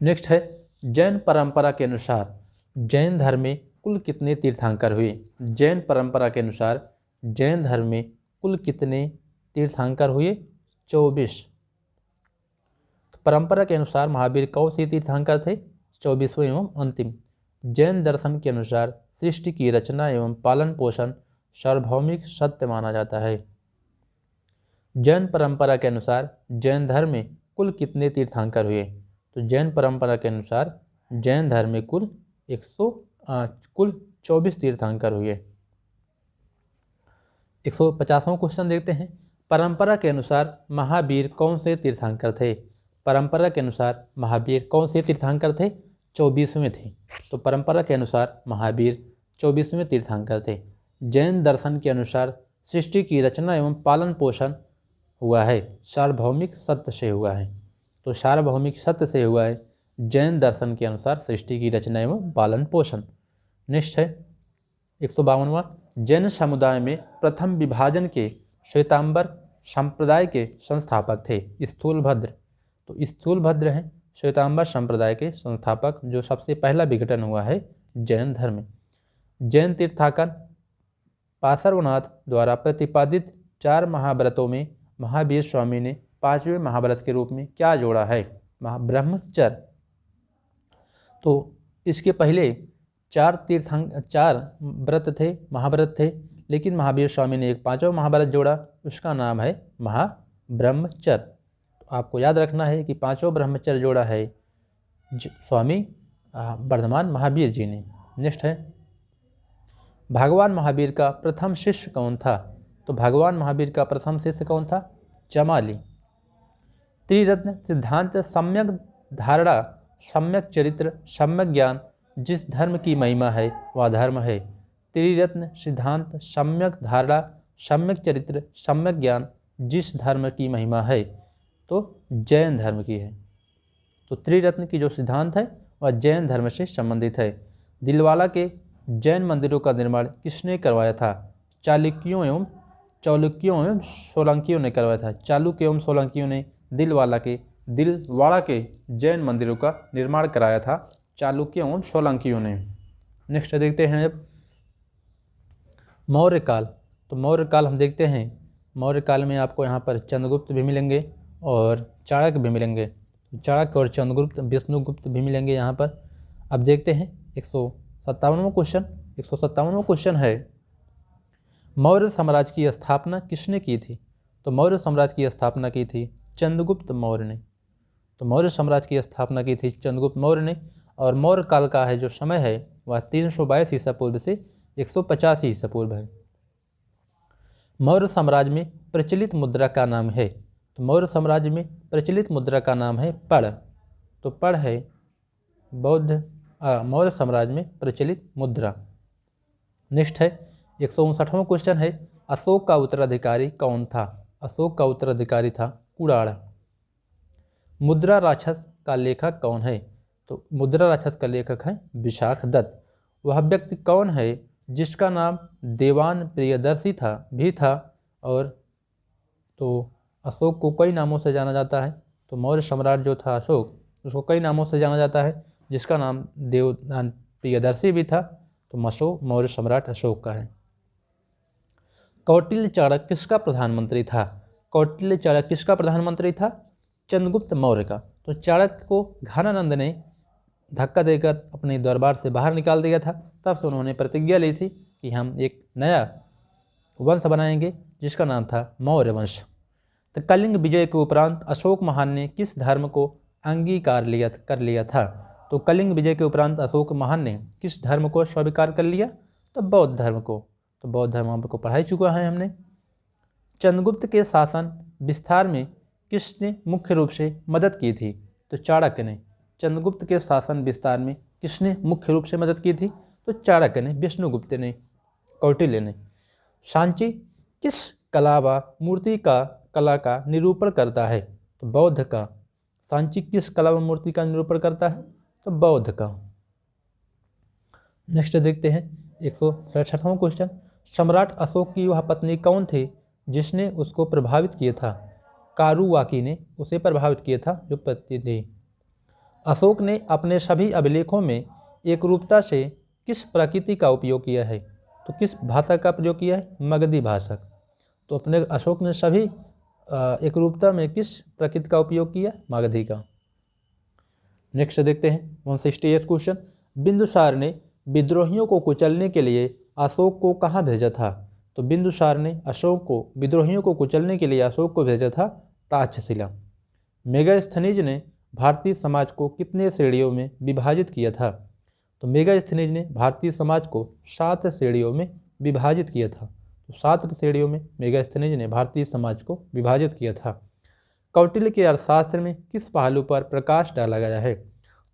नेक्स्ट है जैन परंपरा के अनुसार जैन धर्म में कुल कितने तीर्थंकर हुए? जैन परंपरा के अनुसार जैन धर्म में कुल कितने तीर्थंकर हुए? 24। परंपरा के अनुसार महावीर कौन से तीर्थंकर थे? 24वें एवं अंतिम। जैन दर्शन के अनुसार सृष्टि की रचना एवं पालन पोषण सार्वभौमिक सत्य माना जाता है। जैन परंपरा के अनुसार जैन धर्म में कुल कितने तीर्थंकर हुए? तो जैन परंपरा के अनुसार जैन धर्म में कुल 24 तीर्थंकर हुए। 150वां क्वेश्चन देखते हैं। परंपरा के अनुसार महावीर कौन से तीर्थंकर थे? परंपरा के अनुसार महावीर कौन से तीर्थंकर थे? 24वें थे। तो परंपरा के अनुसार महावीर 24वें तीर्थंकर थे। जैन दर्शन के अनुसार सृष्टि की रचना एवं पालन पोषण हुआ है सार्वभौमिक सत्य से हुआ है। तो सार्वभौमिक सत्य से हुआ है जैन दर्शन के अनुसार सृष्टि की रचना एवं पालन पोषण। नेक्स्ट है 152वां। जैन समुदाय में प्रथम विभाजन के श्वेतांबर संप्रदाय के संस्थापक थे स्थूलभद्र। तो स्थूलभद्र हैं श्वेतांबर संप्रदाय के संस्थापक, जो सबसे पहला विघटन हुआ है जैन धर्म में। जैन तीर्थंकर पार्श्वनाथ द्वारा प्रतिपादित 4 महाव्रतों में महावीर स्वामी ने 5वें महाव्रत के रूप में क्या जोड़ा है? ब्रह्मचर्य। तो इसके पहले 4 व्रत थे, महाव्रत थे, लेकिन महावीर स्वामी ने एक 5वां महाव्रत जोड़ा, उसका नाम है महाब्रह्मचर्य। आपको याद रखना है कि पांचों ब्रह्मचर्य जोड़ा है स्वामी वर्धमान महावीर जी ने। नेक्स्ट है, भगवान महावीर का प्रथम शिष्य कौन था? तो भगवान महावीर का प्रथम शिष्य कौन था? चमाली। त्रिरत्न सिद्धांत सम्यक धारणा, सम्यक चरित्र, सम्यक ज्ञान जिस धर्म की महिमा है वह धर्म है। त्रिरत्न सिद्धांत सम्यक धारणा, सम्यक चरित्र, सम्यक ज्ञान जिस धर्म की महिमा है, तो जैन धर्म की है। तो त्रिरत्न की जो सिद्धांत है वह जैन धर्म से संबंधित है। दिलवाला के जैन मंदिरों का निर्माण किसने करवाया था? चालुक्यों एवं सोलंकियों ने करवाया था। चालुक्य एवं सोलंकियों ने दिलवाड़ा के जैन मंदिरों का निर्माण कराया था, चालुक्य एवं सोलंकियों ने। नेक्स्ट देखते हैं अब मौर्य काल। तो मौर्य काल हम देखते हैं, मौर्य काल में आपको यहाँ पर चंद्रगुप्त भी मिलेंगे और चाणक्य भी मिलेंगे। चाणक्य और चंद्रगुप्त, विष्णुगुप्त भी मिलेंगे यहाँ पर। अब देखते हैं 157वां क्वेश्चन है, मौर्य साम्राज्य की स्थापना किसने की थी? तो मौर्य साम्राज्य की स्थापना की थी चंद्रगुप्त मौर्य ने। तो मौर्य साम्राज्य की स्थापना की थी चंद्रगुप्त मौर्य ने। और मौर्य काल का है जो समय है वह 322 ईसा पूर्व से 185 ईसा पूर्व है। मौर्य साम्राज्य में प्रचलित मुद्रा का नाम है। तो मौर्य साम्राज्य में प्रचलित मुद्रा का नाम है पड़। तो पड़ है बौद्ध मौर्य साम्राज्य में प्रचलित मुद्रा। नेक्स्ट है 159वां क्वेश्चन है, अशोक का उत्तराधिकारी कौन था? अशोक का उत्तराधिकारी था कुणाल। मुद्रा राक्षस का लेखक कौन है? तो मुद्रा राक्षस का लेखक है विशाख दत्त। वह व्यक्ति कौन है जिसका नाम देवान प्रियदर्शी था और तो अशोक को कई नामों से जाना जाता है। तो मौर्य सम्राट जो था अशोक, उसको कई नामों से जाना जाता है, जिसका नाम देवान प्रियदर्शी भी था। तो मौर्य सम्राट अशोक का है। कौटिल्य चाणक्य किसका प्रधानमंत्री था? कौटिल्य चाणक्य किसका प्रधानमंत्री था? चंद्रगुप्त मौर्य का। तो चाणक्य को घनानंद ने धक्का देकर अपने दरबार से बाहर निकाल दिया था। तब से उन्होंने प्रतिज्ञा ली थी कि हम एक नया वंश बनाएंगे जिसका नाम था मौर्य वंश। तो कलिंग विजय के उपरांत अशोक महान ने किस धर्म को अंगीकार कर लिया था? तो कलिंग विजय के उपरांत अशोक महान ने किस धर्म को स्वीकार कर लिया? तो बौद्ध धर्म को। तो बौद्ध धर्म आपको पढ़ा ही चुका है हमने। चंद्रगुप्त के शासन विस्तार में किसने मुख्य रूप से मदद की थी? तो चाणक्य ने। चंद्रगुप्त के शासन विस्तार में किसने मुख्य रूप से मदद की थी? तो चाणक्य ने, विष्णुगुप्त ने, कौटिल्य ने। सांची किस कला व मूर्ति का कला का निरूपण करता है? तो बौद्ध का। सांची किस कला व मूर्ति का निरूपण करता है? तो बौद्ध का। नेक्स्ट देखते हैं 167वां क्वेश्चन, सम्राट अशोक की वह पत्नी कौन थी जिसने उसको प्रभावित किया था? कारुवाकी ने उसे प्रभावित किया था, जो पत्नी थी। अशोक ने अपने सभी अभिलेखों में एकरूपता से किस प्रकृति का उपयोग किया है? तो किस भाषा का प्रयोग किया है? मगधी भाषा। तो अपने अशोक ने सभी एकरूपता में किस प्रकृति का उपयोग किया? मगधी का। नेक्स्ट देखते हैं 168 क्वेश्चन, बिंदुसार ने विद्रोहियों को कुचलने के लिए अशोक को कहाँ भेजा था? तो बिंदुसार ने विद्रोहियों को कुचलने के लिए अशोक को भेजा था ताक्षशिला। मेगास्थनीज ने भारतीय समाज को कितने श्रेणियों में विभाजित किया था? तो मेगास्थनीज ने भारतीय समाज को 7 श्रेणियों में विभाजित किया था। तो 7 श्रेणियों में मेगास्थनीज ने भारतीय समाज को विभाजित किया था। कौटिल्य के अर्थशास्त्र में किस पहलू पर प्रकाश डाला गया है?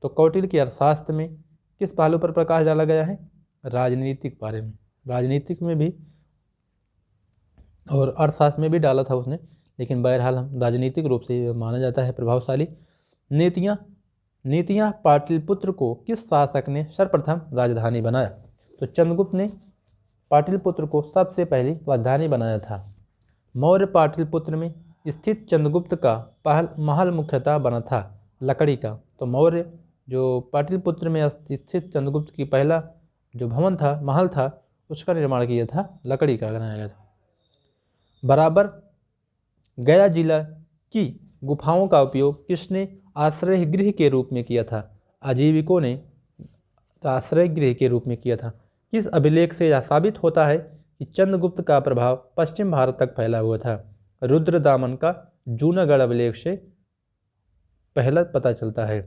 तो कौटिल्य के अर्थशास्त्र में किस पहलू पर प्रकाश डाला गया है? राजनीतिक बारे में। राजनीतिक में भी और अर्थशास्त्र में भी डाला था उसने, लेकिन बहरहाल हम राजनीतिक रूप से माना जाता है प्रभावशाली। नीतियाँ पाटलिपुत्र को किस शासक ने सर्वप्रथम राजधानी बनाया? तो चंद्रगुप्त ने पाटलिपुत्र को सबसे पहली राजधानी बनाया था। मौर्य पाटलिपुत्र में स्थित चंद्रगुप्त का महल मुख्यतः बना था लकड़ी का। तो मौर्य जो पाटलिपुत्र में स्थित चंद्रगुप्त की पहला जो भवन था, महल था, उसका निर्माण किया था लकड़ी का बनाया गया था। बराबर गया जिला की गुफाओं का उपयोग किसने आश्रय गृह के रूप में किया था? आजीविकों ने आश्रय गृह के रूप में किया था। किस अभिलेख से यह साबित होता है कि चंद्रगुप्त का प्रभाव पश्चिम भारत तक फैला हुआ था? रुद्रदामन का जूनागढ़ अभिलेख से पहला पता चलता है।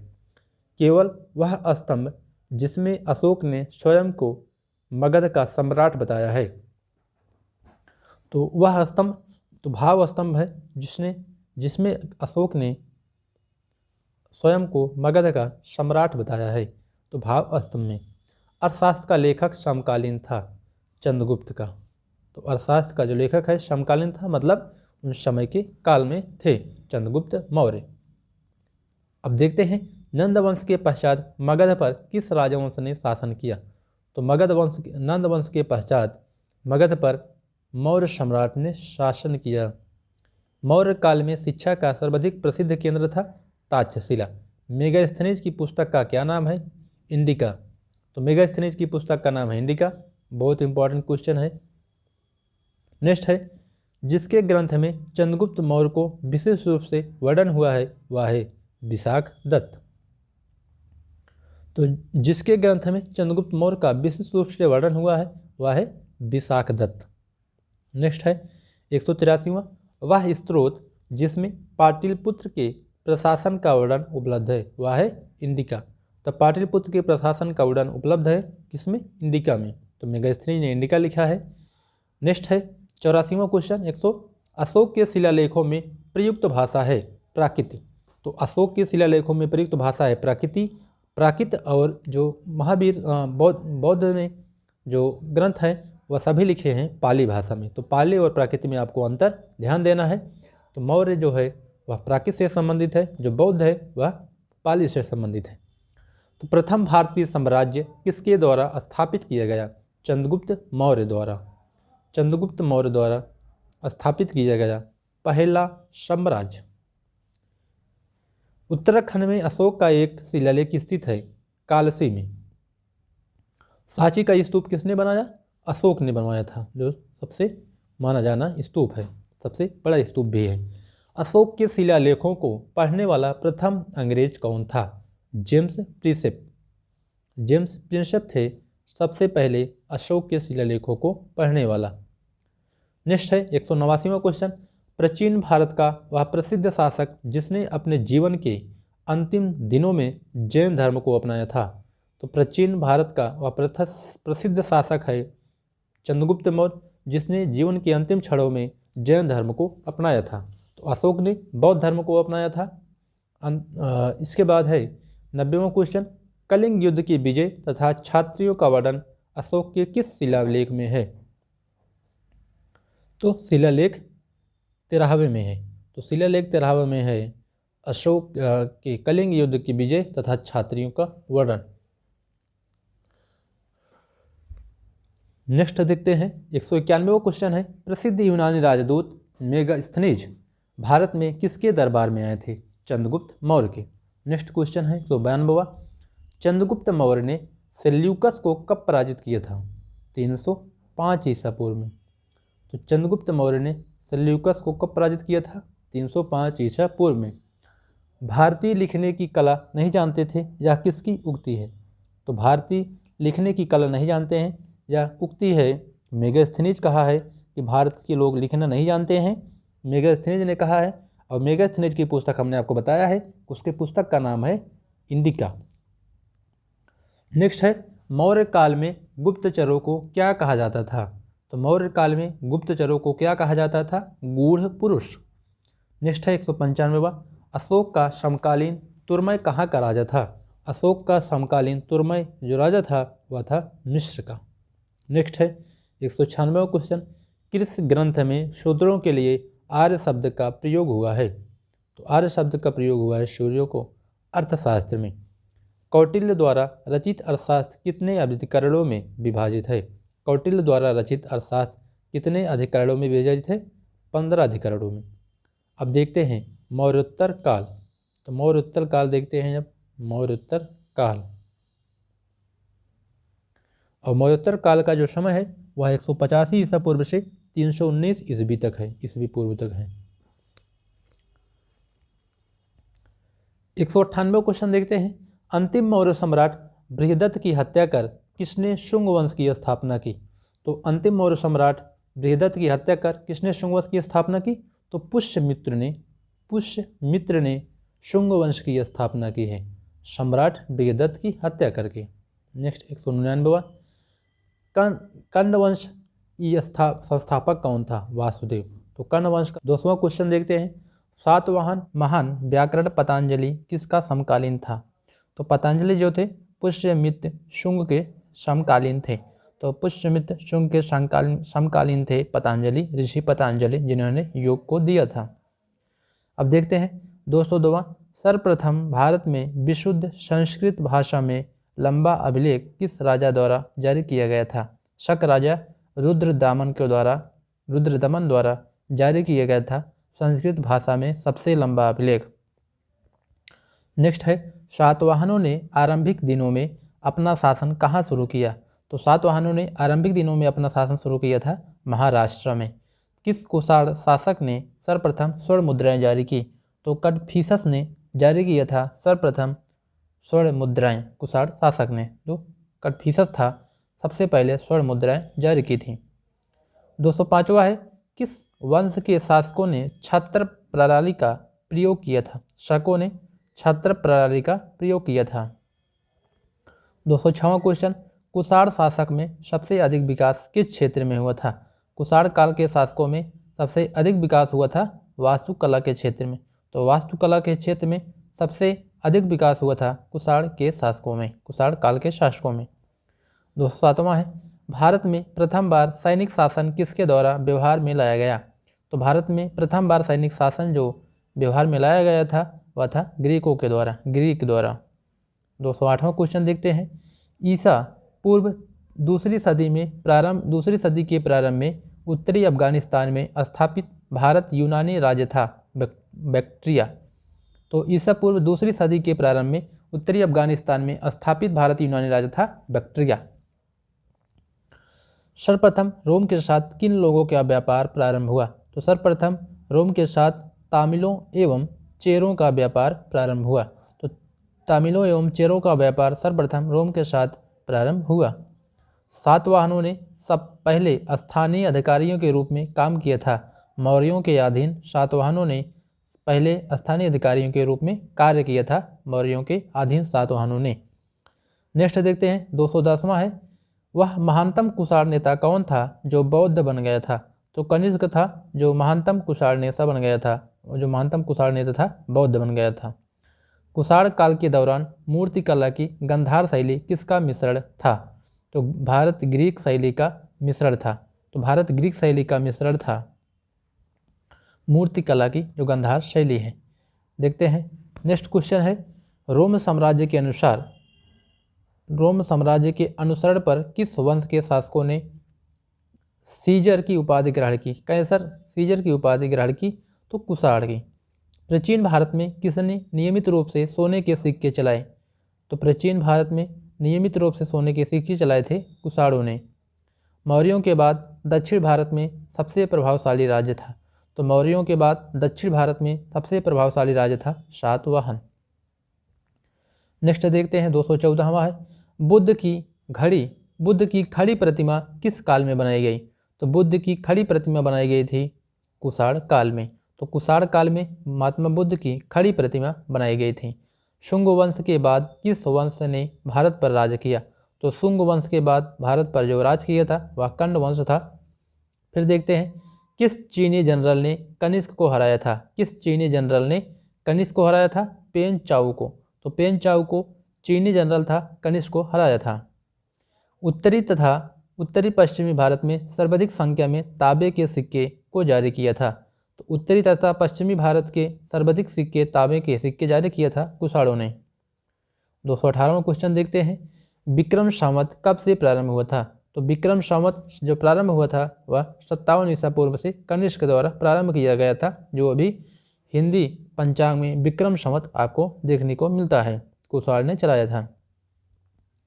केवल वह स्तंभ जिसमें अशोक ने स्वयं को मगध का सम्राट बताया है। तो वह स्तंभ तो भाव स्तंभ है जिसमें अशोक ने स्वयं को मगध का सम्राट बताया है। तो भाव स्तंभ में अर्थशास्त्र का लेखक समकालीन था चंद्रगुप्त का। तो अर्थशास्त्र का जो लेखक है समकालीन था, मतलब उन समय के काल में थे चंद्रगुप्त मौर्य। अब देखते हैं नंद वंश के पश्चात मगध पर किस राजवंश ने शासन किया। तो नंद वंश के पश्चात मगध पर मौर्य सम्राट ने शासन किया। मौर्य काल में शिक्षा का सर्वाधिक प्रसिद्ध केंद्र था तक्षशिला। मेगास्थनीज की पुस्तक का क्या नाम है? इंडिका। तो मेगास्थनीज की पुस्तक का नाम है इंडिका। बहुत इंपॉर्टेंट क्वेश्चन है। नेक्स्ट है, जिसके ग्रंथ में चंद्रगुप्त मौर्य को विशेष रूप से वर्णन हुआ है वह है विशाख दत्त। तो जिसके ग्रंथ में चंद्रगुप्त मौर्य का विशेष रूप से वर्णन हुआ है वह है विशाख दत्त। नेक्स्ट है 183वां, वह स्त्रोत जिसमें पाटलिपुत्र के प्रशासन का वर्णन उपलब्ध है वह है इंडिका। तो पाटलिपुत्र के प्रशासन का वर्णन उपलब्ध है किसमें? इंडिका में। तो मेगास्थनीज ने इंडिका लिखा है। नेक्स्ट है 84वां क्वेश्चन अशोक के शिलालेखों में प्रयुक्त भाषा है प्राकृत। तो अशोक के शिलालेखों में प्रयुक्त भाषा है प्राकृत और जो महावीर बौद्ध में जो ग्रंथ हैं वह सभी लिखे हैं पाली भाषा में। तो पाली और प्राकृत में आपको अंतर ध्यान देना है। तो मौर्य जो है वह प्राकृत से संबंधित है, जो बौद्ध है वह पाली से संबंधित है। तो प्रथम भारतीय साम्राज्य किसके द्वारा स्थापित किया गया? चंद्रगुप्त मौर्य द्वारा स्थापित किया गया पहला साम्राज्य। उत्तराखंड में अशोक का एक शिलालेख स्थित है कालसी में। सांची का स्तूप किसने बनाया? अशोक ने बनवाया था, जो सबसे माना जाना स्तूप है, सबसे बड़ा स्तूप भी है। अशोक के शिलालेखों को पढ़ने वाला प्रथम अंग्रेज कौन था? जेम्स प्रिंसेप थे सबसे पहले अशोक के शिलालेखों को पढ़ने वाला। नेक्स्ट है 189वां क्वेश्चन, प्राचीन भारत का वह प्रसिद्ध शासक जिसने अपने जीवन के अंतिम दिनों में जैन धर्म को अपनाया था। तो प्राचीन भारत का वह प्रसिद्ध शासक है चंद्रगुप्त मौर्य, जिसने जीवन के अंतिम क्षणों में जैन धर्म को अपनाया था। तो अशोक ने बौद्ध धर्म को अपनाया था। इसके बाद है 90वां क्वेश्चन, कलिंग युद्ध की विजय तथा क्षत्रियों का वर्णन अशोक के किस शिलालेख में है? तो शिलालेख 13वें में है। तो शिलालेख 13वें में है अशोक के कलिंग युद्ध की विजय तथा क्षत्रियों का वर्णन। नेक्स्ट देखते हैं 191वां क्वेश्चन है, प्रसिद्ध यूनानी राजदूत मेगास्थनीज भारत में किसके दरबार में आए थे? चंद्रगुप्त मौर्य के। नेक्स्ट क्वेश्चन है 192वां, चंद्रगुप्त मौर्य ने सेल्यूकस को कब पराजित किया था? 305 ईसा पूर्व में। तो चंद्रगुप्त मौर्य ने सेल्यूकस को कब पराजित किया था? 305 ईसा पूर्व में। भारतीय लिखने की कला नहीं जानते थे, यह किसकी उक्ति है? तो भारतीय लिखने की कला नहीं जानते हैं, यह उक्ति है मेगास्थनीज कहा है कि भारत के लोग लिखना नहीं जानते हैं, मेगास्थनीज ने कहा है। और मेगास्थनीज की पुस्तक हमने आपको बताया है, उसके पुस्तक का नाम है इंडिका। नेक्स्ट है, मौर्य काल में गुप्तचरों को क्या कहा जाता था? तो मौर्य काल में गुप्तचरों को क्या कहा जाता था? गूढ़ पुरुष। नेक्स्ट है 195वां, अशोक का समकालीन तुर्मय कहाँ का राजा था? अशोक का समकालीन तुर्मय जो राजा था वह था मिस्र का। नेक्स्ट है 196वां क्वेश्चन, किस ग्रंथ में शूद्रों के लिए आर्य शब्द का प्रयोग हुआ है? तो आर्य शब्द का प्रयोग हुआ है शूद्रों को अर्थशास्त्र में। कौटिल्य द्वारा रचित अर्थशास्त्र कितने अधिकरणों में विभाजित है? कौटिल्य द्वारा रचित अर्थशास्त्र कितने अधिकरणों में विभाजित है? 15 अधिकरणों में। अब देखते हैं मौर्योत्तर काल। तो मौर्योत्तर काल देखते हैं अब मौर्योत्तर काल। और मौर्योत्तर काल का जो समय है वह 185 ईसा पूर्व से 319 ईस्वी तक है, ईस्वी पूर्व तक है। 198वां क्वेश्चन देखते हैं, अंतिम मौर्य सम्राट बृहदत्त की हत्या कर किसने शुंग वंश की स्थापना की? तो अंतिम मौर्य सम्राट बृहदत्त की हत्या कर किसने शुंग वंश की स्थापना की? तो पुष्यमित्र ने शुंग वंश की स्थापना की है? सम्राट विजयदत्त की हत्या करके। नेक्स्ट 199वां, कर्ण वंश की संस्थापक कौन था? वासुदेव। तो कर्ण वंश का 2वां क्वेश्चन देखते हैं। सातवाहन महान व्याकरण पतंजलि किसका समकालीन था? तो पतंजलि जो थे पुष्यमित्र शुंग के समकालीन थे। तो पुष्यमित्र शुंग के समकालीन थे पतंजलि, ऋषि पतंजलि, जिन्होंने योग को दिया था। अब देखते हैं 202वां, सर्वप्रथम भारत में विशुद्ध संस्कृत भाषा में लंबा अभिलेख किस राजा द्वारा जारी किया गया था? शक राजा रुद्रदमन द्वारा जारी किया गया था संस्कृत भाषा में सबसे लंबा अभिलेख। नेक्स्ट है, सातवाहनों ने आरंभिक दिनों में अपना शासन कहाँ शुरू किया? तो सातवाहनों ने आरंभिक दिनों में अपना शासन शुरू किया था महाराष्ट्र में। किस कुषाण शासक ने सर्वप्रथम स्वर्ण मुद्राएं जारी की? तो कनफ्यूशस ने जारी किया था सर्वप्रथम स्वर्ण मुद्राएं, कुषाण शासक ने, जो कनफ्यूशस था, सबसे पहले स्वर्ण मुद्राएं जारी की थी। 205वां है, किस वंश के शासकों ने छत्र प्रणाली का प्रयोग किया था? शकों ने छत्र प्रणाली का प्रयोग किया था। 206वां क्वेश्चन, कुषाण शासक में सबसे अधिक विकास किस क्षेत्र में हुआ था? कुषाण काल के शासकों में सबसे अधिक विकास हुआ था वास्तुकला के क्षेत्र में। तो वास्तुकला के क्षेत्र में सबसे अधिक विकास हुआ था कुषाण के शासकों में, कुषाण काल के शासकों में। 207वां है, भारत में प्रथम बार सैनिक शासन किसके द्वारा व्यवहार में लाया गया? तो भारत में प्रथम बार सैनिक शासन जो व्यवहार में लाया गया था वह था ग्रीक द्वारा। 208वां क्वेश्चन देखते हैं। ईसा पूर्व दूसरी सदी के प्रारंभ में उत्तरी अफगानिस्तान में स्थापित भारत यूनानी राज्य था बैक्ट्रिया। तो ईसा पूर्व दूसरी सदी के प्रारंभ में उत्तरी अफगानिस्तान में स्थापित भारत यूनानी राज्य था बैक्ट्रिया। सर्वप्रथम रोम के साथ किन लोगों का व्यापार प्रारंभ हुआ? तो सर्वप्रथम रोम के साथ तामिलों एवं चेरों का व्यापार प्रारंभ हुआ। तो तामिलों एवं चेरों का व्यापार सर्वप्रथम रोम के साथ प्रारंभ हुआ। सातवाहनों ने सब पहले स्थानीय अधिकारियों के रूप में काम किया था मौर्यों के अधीन। सातवाहनों ने पहले स्थानीय अधिकारियों के रूप में कार्य किया था मौर्यों के अधीन सातवाहनों ने। नेक्स्ट देखते हैं 210वां है, वह महानतम कुषाण नेता कौन था जो बौद्ध बन गया था? तो कनिष्क था जो महानतम कुषाण नेता बन गया था, जो महानतम कुषाण नेता था बौद्ध बन गया था। कुषाण काल के दौरान मूर्ति कला की गांधार शैली किसका मिश्रण था? तो भारत ग्रीक शैली का मिश्रण था। तो भारत ग्रीक शैली का मिश्रण था मूर्ति कला की जो गांधार शैली है। देखते हैं नेक्स्ट क्वेश्चन है, रोम साम्राज्य के अनुसरण पर किस वंश के शासकों ने सीजर की उपाधि ग्रहण की? कैसर सीजर की उपाधि ग्रहण की? तो कुषाण की। प्राचीन भारत में किसने नियमित रूप से सोने के सिक्के चलाए? तो प्राचीन भारत में नियमित रूप से सोने के सिक्के चलाए थे कुषाणों ने। मौर्यों के बाद दक्षिण भारत में सबसे प्रभावशाली राज्य था। तो मौर्यों के बाद दक्षिण भारत में सबसे प्रभावशाली राज्य था सातवाहन। नेक्स्ट देखते हैं 214वां है, बुद्ध की खड़ी प्रतिमा किस काल में बनाई गई? तो बुद्ध की खड़ी प्रतिमा बनाई गई थी कुषाण काल में। तो कुषाण काल में महात्मा बुद्ध की खड़ी प्रतिमा बनाई गई थी। शुंग वंश के बाद किस वंश ने भारत पर राज किया? तो शुंग वंश के बाद भारत पर जो राज किया था वह कर्ण वंश था। फिर देखते हैं किस चीनी जनरल ने कनिष्क को हराया था? किस चीनी जनरल ने कनिष्क को हराया था? पेन चाउ को। तो पेन चाउ को चीनी जनरल था कनिष्क को हराया था। उत्तरी तथा उत्तरी पश्चिमी भारत में सर्वाधिक संख्या में तांबे के सिक्के को जारी किया था। तो उत्तरी तथा पश्चिमी भारत के सर्वाधिक सिक्के तांबे के सिक्के जारी किया था कुषाणों ने। 218वां क्वेश्चन देखते हैं, विक्रम संवत कब से प्रारंभ हुआ था? तो विक्रम संवत जो प्रारंभ हुआ था वह 57 ईसा पूर्व से कनिष्क द्वारा प्रारंभ किया गया था, जो अभी हिंदी पंचांग में विक्रम संवत आपको देखने को मिलता है। कुषाण ने चलाया था,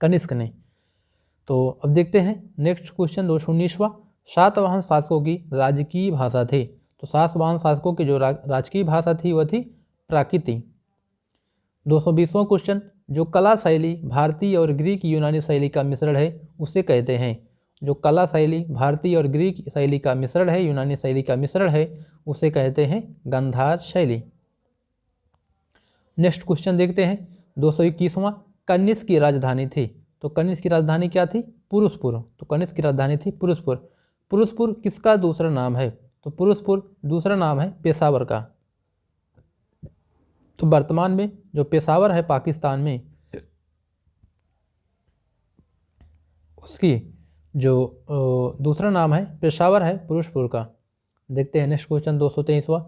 कनिष्क ने। तो अब देखते हैं नेक्स्ट क्वेश्चन 219वां, सातवाहन शासकों की राजकीय भाषा थी। तो सातवाहन शासकों की जो राजकीय भाषा थी वह थी प्राकृति। 220वां क्वेश्चन, जो कला शैली भारतीय और ग्रीक यूनानी शैली का मिश्रण है उसे कहते हैं? जो कला शैली भारतीय और ग्रीक शैली का मिश्रण है, यूनानी शैली का मिश्रण है, उसे कहते हैं गांधार शैली। नेक्स्ट क्वेश्चन देखते हैं 221वां, कनिष्क की राजधानी थी। तो कनिष्क की राजधानी क्या थी? पुरुषपुर। तो कनिष्क की राजधानी थी पुरुषपुर। पुरुषपुर किसका दूसरा नाम है? तो पुरुषपुर दूसरा नाम है पेशावर का। तो वर्तमान में जो पेशावर है पाकिस्तान में, उसकी जो दूसरा नाम है पेशावर है पुरुषपुर का। देखते हैं नेक्स्ट क्वेश्चन 223वां,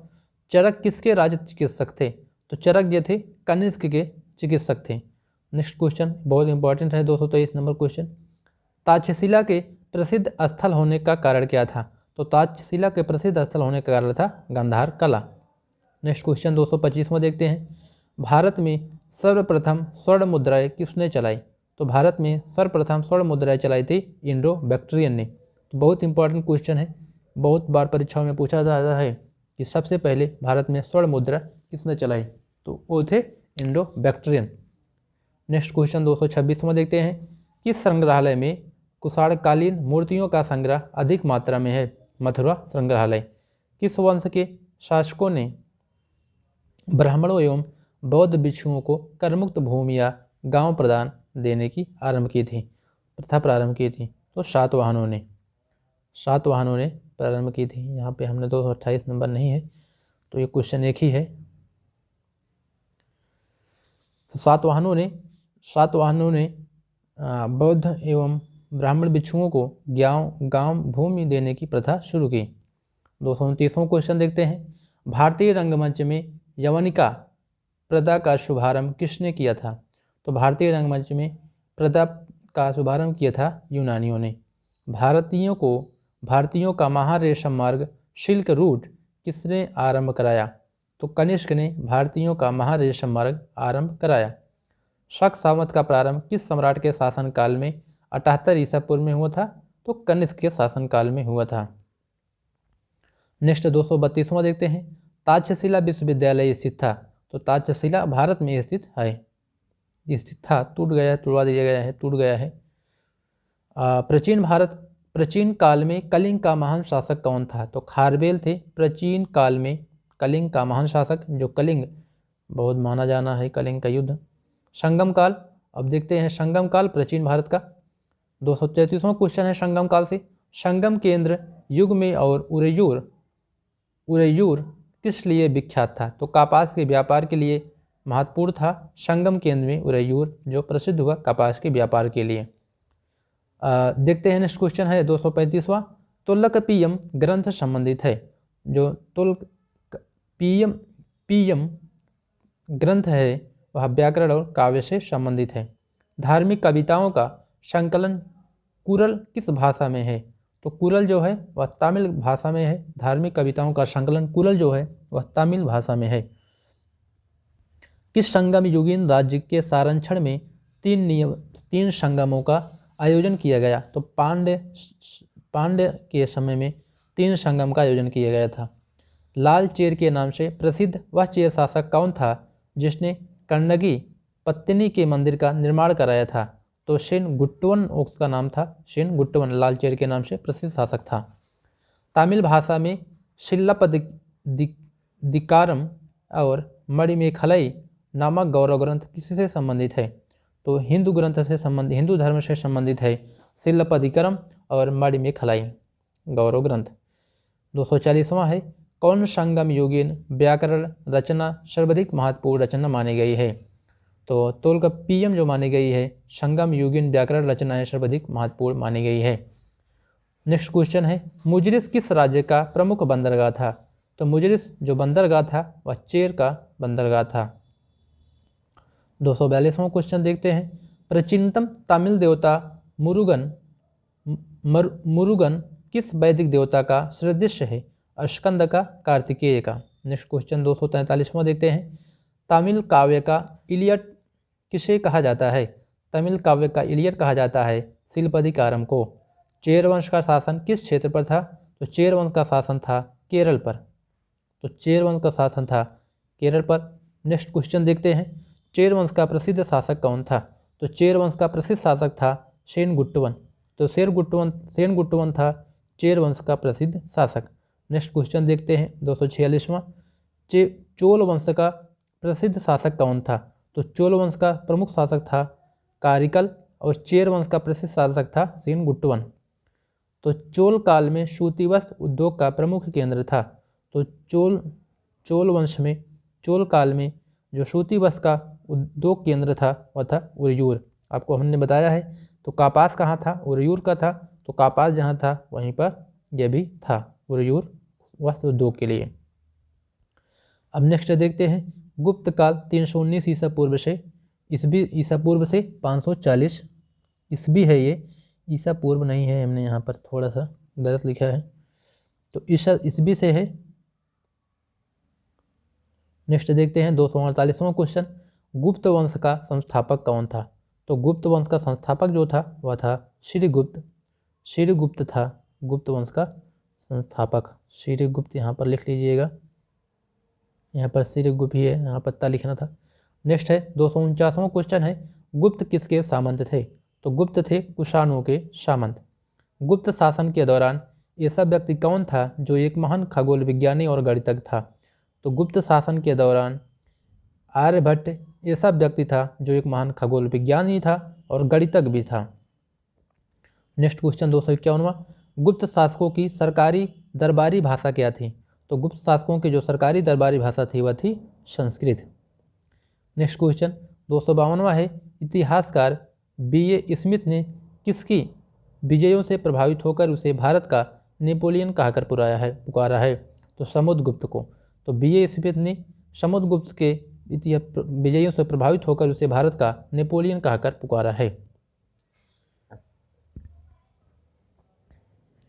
चरक किसके राज्य चिकित्सक थे? तो चरक जो थे कनिष्क के चिकित्सक थे। नेक्स्ट क्वेश्चन बहुत इंपॉर्टेंट है 223 नंबर क्वेश्चन, ताक्षशिला के प्रसिद्ध स्थल होने का कारण क्या था? तो ताक्षशिला के प्रसिद्ध स्थल होने का कारण था गांधार कला। नेक्स्ट क्वेश्चन 225वां देखते हैं, भारत में सर्वप्रथम स्वर्ण मुद्राएं किसने चलाई? तो भारत में सर्वप्रथम स्वर्ण मुद्राएं चलाई थी इंडो बैक्टीरियन ने। तो बहुत इंपॉर्टेंट क्वेश्चन है, बहुत बार परीक्षाओं में पूछा जाता है कि सबसे पहले भारत में स्वर्ण मुद्रा किसने चलाई? तो वो थे इंडो बैक्टीरियन। नेक्स्ट क्वेश्चन 226वां देखते हैं, किस संग्रहालय में कुषाणकालीन मूर्तियों का संग्रह अधिक मात्रा में है? मथुरा संग्रहालय। किस वंश के शासकों ने ब्राह्मणों एवं बौद्ध भिक्षुओं को करमुक्त भूमि या गांव प्रदान देने की प्रथा प्रारंभ की थी? तो सातवाहनों ने प्रारंभ की थी। यहाँ पे हमने 228 नंबर नहीं है, तो ये क्वेश्चन एक ही है। तो सातवाहनों ने बौद्ध एवं ब्राह्मण भिक्षुओं को गांव भूमि देने की प्रथा शुरू की। 229वां क्वेश्चन देखते हैं, भारतीय रंगमंच में यवनिका प्रथा का शुभारंभ किसने किया था? तो भारतीय रंगमंच में प्रथा का शुभारंभ किया था यूनानियों ने। भारतीयों का महारेशम मार्ग सिल्क रूट किसने आरंभ कराया? तो कनिष्क ने भारतीयों का महारेशम मार्ग आरंभ कराया। शक सावंत का प्रारंभ किस सम्राट के शासनकाल में 78 ईसा पूर्व में हुआ था? तो कनिष्क के शासनकाल में हुआ था। नेक्स्ट 232वां देखते हैं, ताक्षशिला विश्वविद्यालय स्थित था। तो ताक्षशिला भारत में स्थित था, टूट गया है। प्राचीन काल में कलिंग का महान शासक कौन था? तो खारवेल थे प्राचीन काल में कलिंग का महान शासक, जो कलिंग बहुत माना जाना है कलिंग का युद्ध। संगम काल, अब देखते हैं संगम काल प्राचीन भारत का। 233वां क्वेश्चन है संगम काल से, संगम केंद्र युग में और उरेयूर किस लिए विख्यात था? तो कपास के व्यापार के लिए महत्वपूर्ण था संगम केंद्र में उरेयूर, जो प्रसिद्ध हुआ कपास के व्यापार के लिए। देखते हैं नेक्स्ट क्वेश्चन है 235वां, तुल्लकपियम ग्रंथ संबंधित है। जो तुल्लकपियम ग्रंथ है वह व्याकरण और काव्य से संबंधित है। धार्मिक कविताओं का संकलन कुरल किस भाषा में है? तो कुरल जो है वह तमिल भाषा में है। धार्मिक कविताओं का संकलन कुरल जो है वह तमिल भाषा में है। किस संगम युगीन राज्य के सारक्षण में 3 संगमों का आयोजन किया गया? तो पांड्य के समय में 3 संगम का आयोजन किया गया था। लाल चेर के नाम से प्रसिद्ध वह चेर शासक कौन था जिसने कन्नगी पत्तनी के मंदिर का निर्माण कराया था? तो सेनगुट्टवन उसका नाम था, सेनगुट्टवन लाल चेर के नाम से प्रसिद्ध शासक था। तमिल भाषा में शिल्पदिकारम और मणिमेखलाई नामक गौरव ग्रंथ किससे संबंधित है? तो हिंदू धर्म से संबंधित है शिल्पदिकारम और मणिमेखलाई गौरव ग्रंथ। 240वां है, कौन संगम युगीन व्याकरण रचना सर्वाधिक महत्वपूर्ण रचना मानी गई है? तो तोल्काप्पियम जो मानी गई है संगम युगीन व्याकरण रचनाएं सर्वाधिक महत्वपूर्ण मानी गई है। नेक्स्ट क्वेश्चन है, मुजरिस किस राज्य का प्रमुख बंदरगाह था? तो मुजरिस जो बंदरगाह था वह चेर का बंदरगाह था। 242वां क्वेश्चन देखते हैं, प्राचीनतम तमिल देवता मुरुगन किस वैदिक देवता का सदृश है? स्कंद का, कार्तिकेय का। नेक्स्ट क्वेश्चन 243वां देखते हैं, तमिल काव्य का इलियड किसे कहा जाता है? तमिल काव्य का इलियड कहा जाता है शिल्पदिकारम को। चेर वंश का शासन किस क्षेत्र पर था? तो चेर वंश का शासन था केरल पर। नेक्स्ट क्वेश्चन देखते हैं, चेर वंश का प्रसिद्ध शासक कौन था? तो चेर वंश का प्रसिद्ध शासक था सेनगुट्टवन। तो सेनगुट्टवन था चेर वंश का प्रसिद्ध शासक। नेक्स्ट क्वेश्चन देखते हैं 246वां, चोल वंश का प्रसिद्ध शासक कौन था? तो चोल वंश का प्रमुख शासक था कारिकल और चेर वंश का प्रसिद्ध शासक था सेनगुट्टवन। तो चोल काल में सूती वस्त्र उद्योग का प्रमुख केंद्र था। तो चोल वंश में चोल काल में जो सूती वस्त्र का उद्योग केंद्र था वह था उरयूर। आपको हमने बताया है। तो कापास कहाँ था? उरयूर का था। तो कापास जहाँ था वहीं पर यह भी था, उरयूर वस्त्र उद्योग के लिए। अब नेक्स्ट देखते हैं गुप्त काल 319 ईसा पूर्व से ईसा पूर्व से 540 ईस्वी है। ये ईसा पूर्व नहीं है, हमने यहाँ पर थोड़ा सा गलत लिखा है। तो ईस्वी से है। नेक्स्ट देखते हैं 248वां क्वेश्चन, गुप्त वंश का संस्थापक कौन था? तो गुप्त वंश का संस्थापक जो था वह था श्रीगुप्त। श्रीगुप्त था गुप्त वंश का संस्थापक। श्रीगुप्त यहाँ पर लिख लीजिएगा, यहाँ पर श्रीगुप्त ही है, यहाँ पत्ता लिखना था। नेक्स्ट है 249वां क्वेश्चन है, गुप्त किसके सामंत थे? तो गुप्त थे कुषाणों के सामंत। गुप्त शासन के दौरान ऐसा व्यक्ति कौन था जो एक महान खगोल विज्ञानी और गणितज्ञ था? तो गुप्त शासन के दौरान आर्यभट्ट ऐसा व्यक्ति था जो एक महान खगोल विज्ञानी था और गणितज्ञ भी था। नेक्स्ट क्वेश्चन 251वां, गुप्त शासकों की सरकारी दरबारी भाषा क्या थी? तो गुप्त शासकों की जो सरकारी दरबारी भाषा थी वह थी संस्कृत। नेक्स्ट क्वेश्चन 252वां है, इतिहासकार B.A. स्मिथ ने किसकी विजयों से प्रभावित होकर उसे भारत का नेपोलियन कहकर पुकारा है? तो समुद्रगुप्त को। तो B.A. स्मिथ ने समुद्रगुप्त के विजयों से प्रभावित होकर उसे भारत का नेपोलियन कहकर पुकारा है।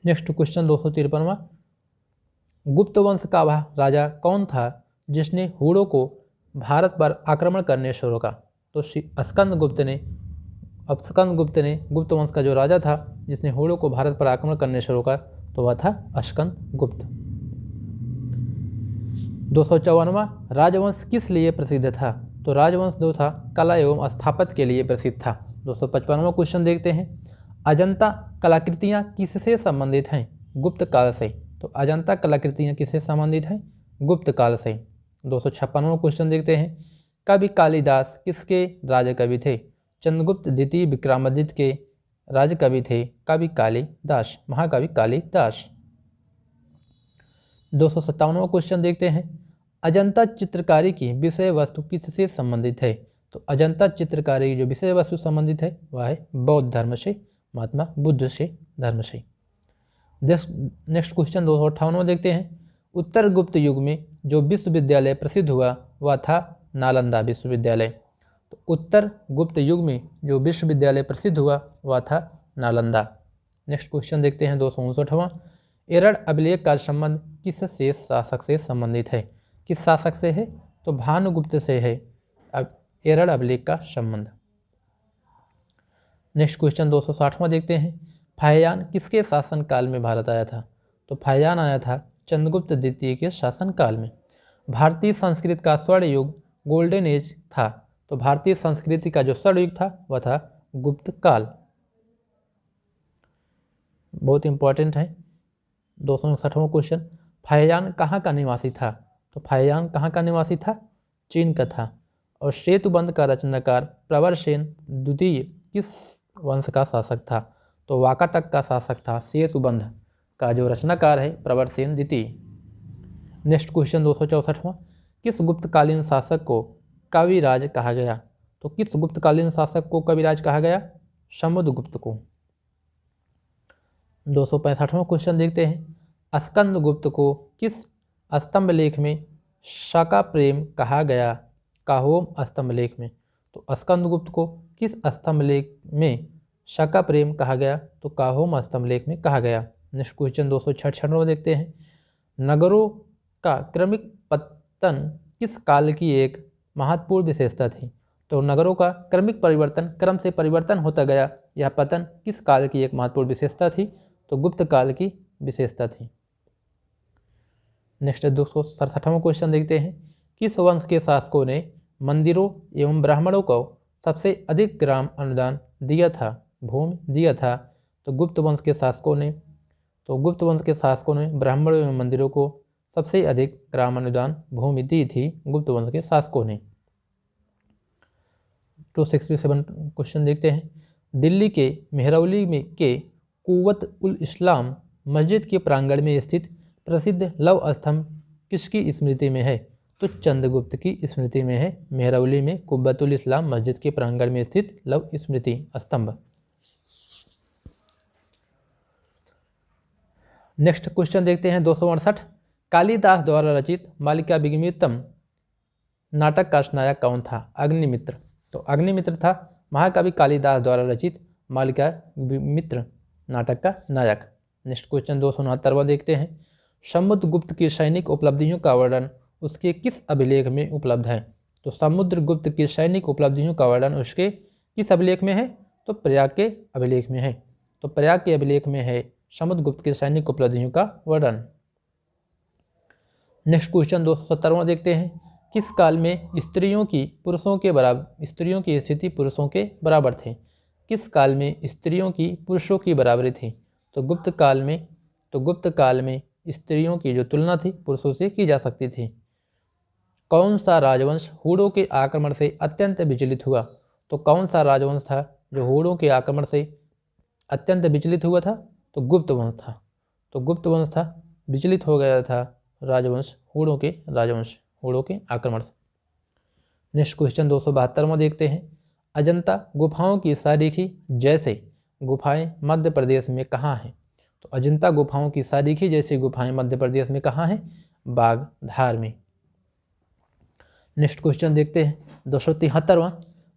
नेक्स्ट क्वेश्चन 253वां, गुप्त वंश का वह राजा कौन था जिसने हुड़ों को भारत पर आक्रमण करने से रोका? तो स्कंदगुप्त ने गुप्त वंश का जो राजा था जिसने हुड़ों को भारत पर आक्रमण करने से रोका तो वह था स्कंदगुप्त। 254वां, राजवंश किस लिए प्रसिद्ध था? तो राजवंश जो था कला एवं स्थापत्य के लिए प्रसिद्ध था। 255वां क्वेश्चन देखते हैं, अजंता कलाकृतियाँ किससे संबंधित हैं? गुप्त काल से। तो अजंता कलाकृतियाँ किससे संबंधित हैं? गुप्त काल से। 256वां क्वेश्चन देखते हैं, कवि कालिदास किसके राज कवि थे? चंद्रगुप्त द्वितीय विक्रमादित्य के राज कवि थे कवि कालिदास, महाकवि कालिदास। 257वां क्वेश्चन देखते हैं, अजंता चित्रकारी की विषय वस्तु किससे संबंधित है? तो अजंता चित्रकारी की जो विषय वस्तु संबंधित है वह है बौद्ध धर्म से, महात्मा बुद्ध से धर्म से। नेक्स्ट क्वेश्चन 258वां देखते हैं, उत्तर गुप्त युग में जो विश्वविद्यालय प्रसिद्ध हुआ वह था नालंदा विश्वविद्यालय। तो उत्तर गुप्त युग में जो विश्वविद्यालय प्रसिद्ध हुआ वह था नालंदा। नेक्स्ट क्वेश्चन देखते हैं 259वां, एरड़ अभिलेख का संबंध किस शेष शासक से संबंधित है? किस शासक से है? तो भानुगुप्त से है अब एरड़ अभिलेख का संबंध। नेक्स्ट क्वेश्चन 260वां देखते हैं, फाहियान किसके शासन काल में भारत आया था? तो फाहियान आया था चंद्रगुप्त द्वितीय के शासन काल में। भारतीय संस्कृति का स्वर्ण युग गोल्डन एज था। तो भारतीय संस्कृति का जो स्वर्ण युग था वह था गुप्त काल। बहुत इंपॉर्टेंट है। 259वां क्वेश्चन, फाहियान कहाँ का निवासी था? तो फाहियान कहाँ का निवासी था? चीन का था। और सेतुबंध का रचनाकार प्रवरसेन द्वितीय किस वंश का शासक था? तो वाकाटक का शासक था। सेतुबंध का जो रचनाकार है प्रवरसेन द्वितीय। नेक्स्ट क्वेश्चन 264वां, किस गुप्तकालीन शासक को कविराज कहा गया? तो किस गुप्तकालीन शासक को कविराज कहा गया? समुद्रगुप्त को। 265वां क्वेश्चन देखते हैं, स्कंदगुप्त को किस स्तंभ लेख में शाका प्रेम कहा गया? काहोम स्तंभ लेख में। तो स्कंदगुप्त को किस स्तंभ लेख में शाका प्रेम कहा गया? तो काहोम स्तंभ लेख में कहा गया। नेक्स्ट क्वेश्चन 266वां देखते हैं, नगरों का क्रमिक पतन किस काल की एक महत्वपूर्ण विशेषता थी? तो नगरों का क्रमिक परिवर्तन, क्रम से परिवर्तन होता गया, यह पतन किस काल की एक महत्वपूर्ण विशेषता थी? तो गुप्त काल की विशेषता थी। नेक्स्ट 267वां क्वेश्चन देखते हैं, किस वंश के शासकों ने मंदिरों एवं ब्राह्मणों को सबसे अधिक ग्राम अनुदान दिया था, भूमि दिया था? तो गुप्त वंश के शासकों ने ब्राह्मणों एवं मंदिरों को सबसे अधिक ग्रामानुदान भूमि दी थी गुप्त वंश के शासकों ने। 267 क्वेश्चन देखते हैं। दिल्ली के मेहरौली में के कुव्वत उल इस्लाम मस्जिद के प्रांगण में स्थित प्रसिद्ध लौह स्तंभ किसकी स्मृति में है? तो चंद्रगुप्त की स्मृति में है। मेहरौली में कुव्वत उल इस्लाम मस्जिद के प्रांगण में स्थित लौह स्मृति स्तंभ। नेक्स्ट क्वेश्चन देखते हैं 268। कालिदास द्वारा रचित मालिकाभिगमितम नाटक का नायक कौन था? अग्निमित्र। तो अग्निमित्र था महाकवि कालिदास द्वारा रचित मालिकाभिमित्र नाटक का नायक। नेक्स्ट क्वेश्चन 269वां देखते हैं। समुद्रगुप्त की सैनिक उपलब्धियों का वर्णन उसके किस अभिलेख में उपलब्ध है? तो समुद्रगुप्त की सैनिक उपलब्धियों का वर्णन उसके किस अभिलेख में है? तो प्रयाग के अभिलेख में है। तो प्रयाग के अभिलेख में है समुद्रगुप्त की सैनिक उपलब्धियों का वर्णन। नेक्स्ट क्वेश्चन 270वां देखते हैं। किस काल में स्त्रियों की स्थिति पुरुषों के बराबर थे? किस काल में स्त्रियों की पुरुषों की बराबरी थी? तो गुप्त काल में स्त्रियों की जो तुलना थी पुरुषों से की जा सकती थी। कौन सा राजवंश हूणों के आक्रमण से अत्यंत विचलित हुआ? तो कौन सा राजवंश था जो हूणों के आक्रमण से अत्यंत विचलित हुआ था? तो गुप्त वंश था। तो गुप्त वंश था, विचलित हो गया था राजवंश हूणों के आक्रमण से। नेक्स्ट क्वेश्चन 272वां देखते हैं। अजंता गुफाओं की सारीखी जैसे गुफाएं मध्य प्रदेश में कहाँ हैं? तो अजंता गुफाओं की सारीखी जैसी गुफाएं मध्य प्रदेश में कहाँ हैं? बागधार में। नेक्स्ट क्वेश्चन देखते हैं 273वां।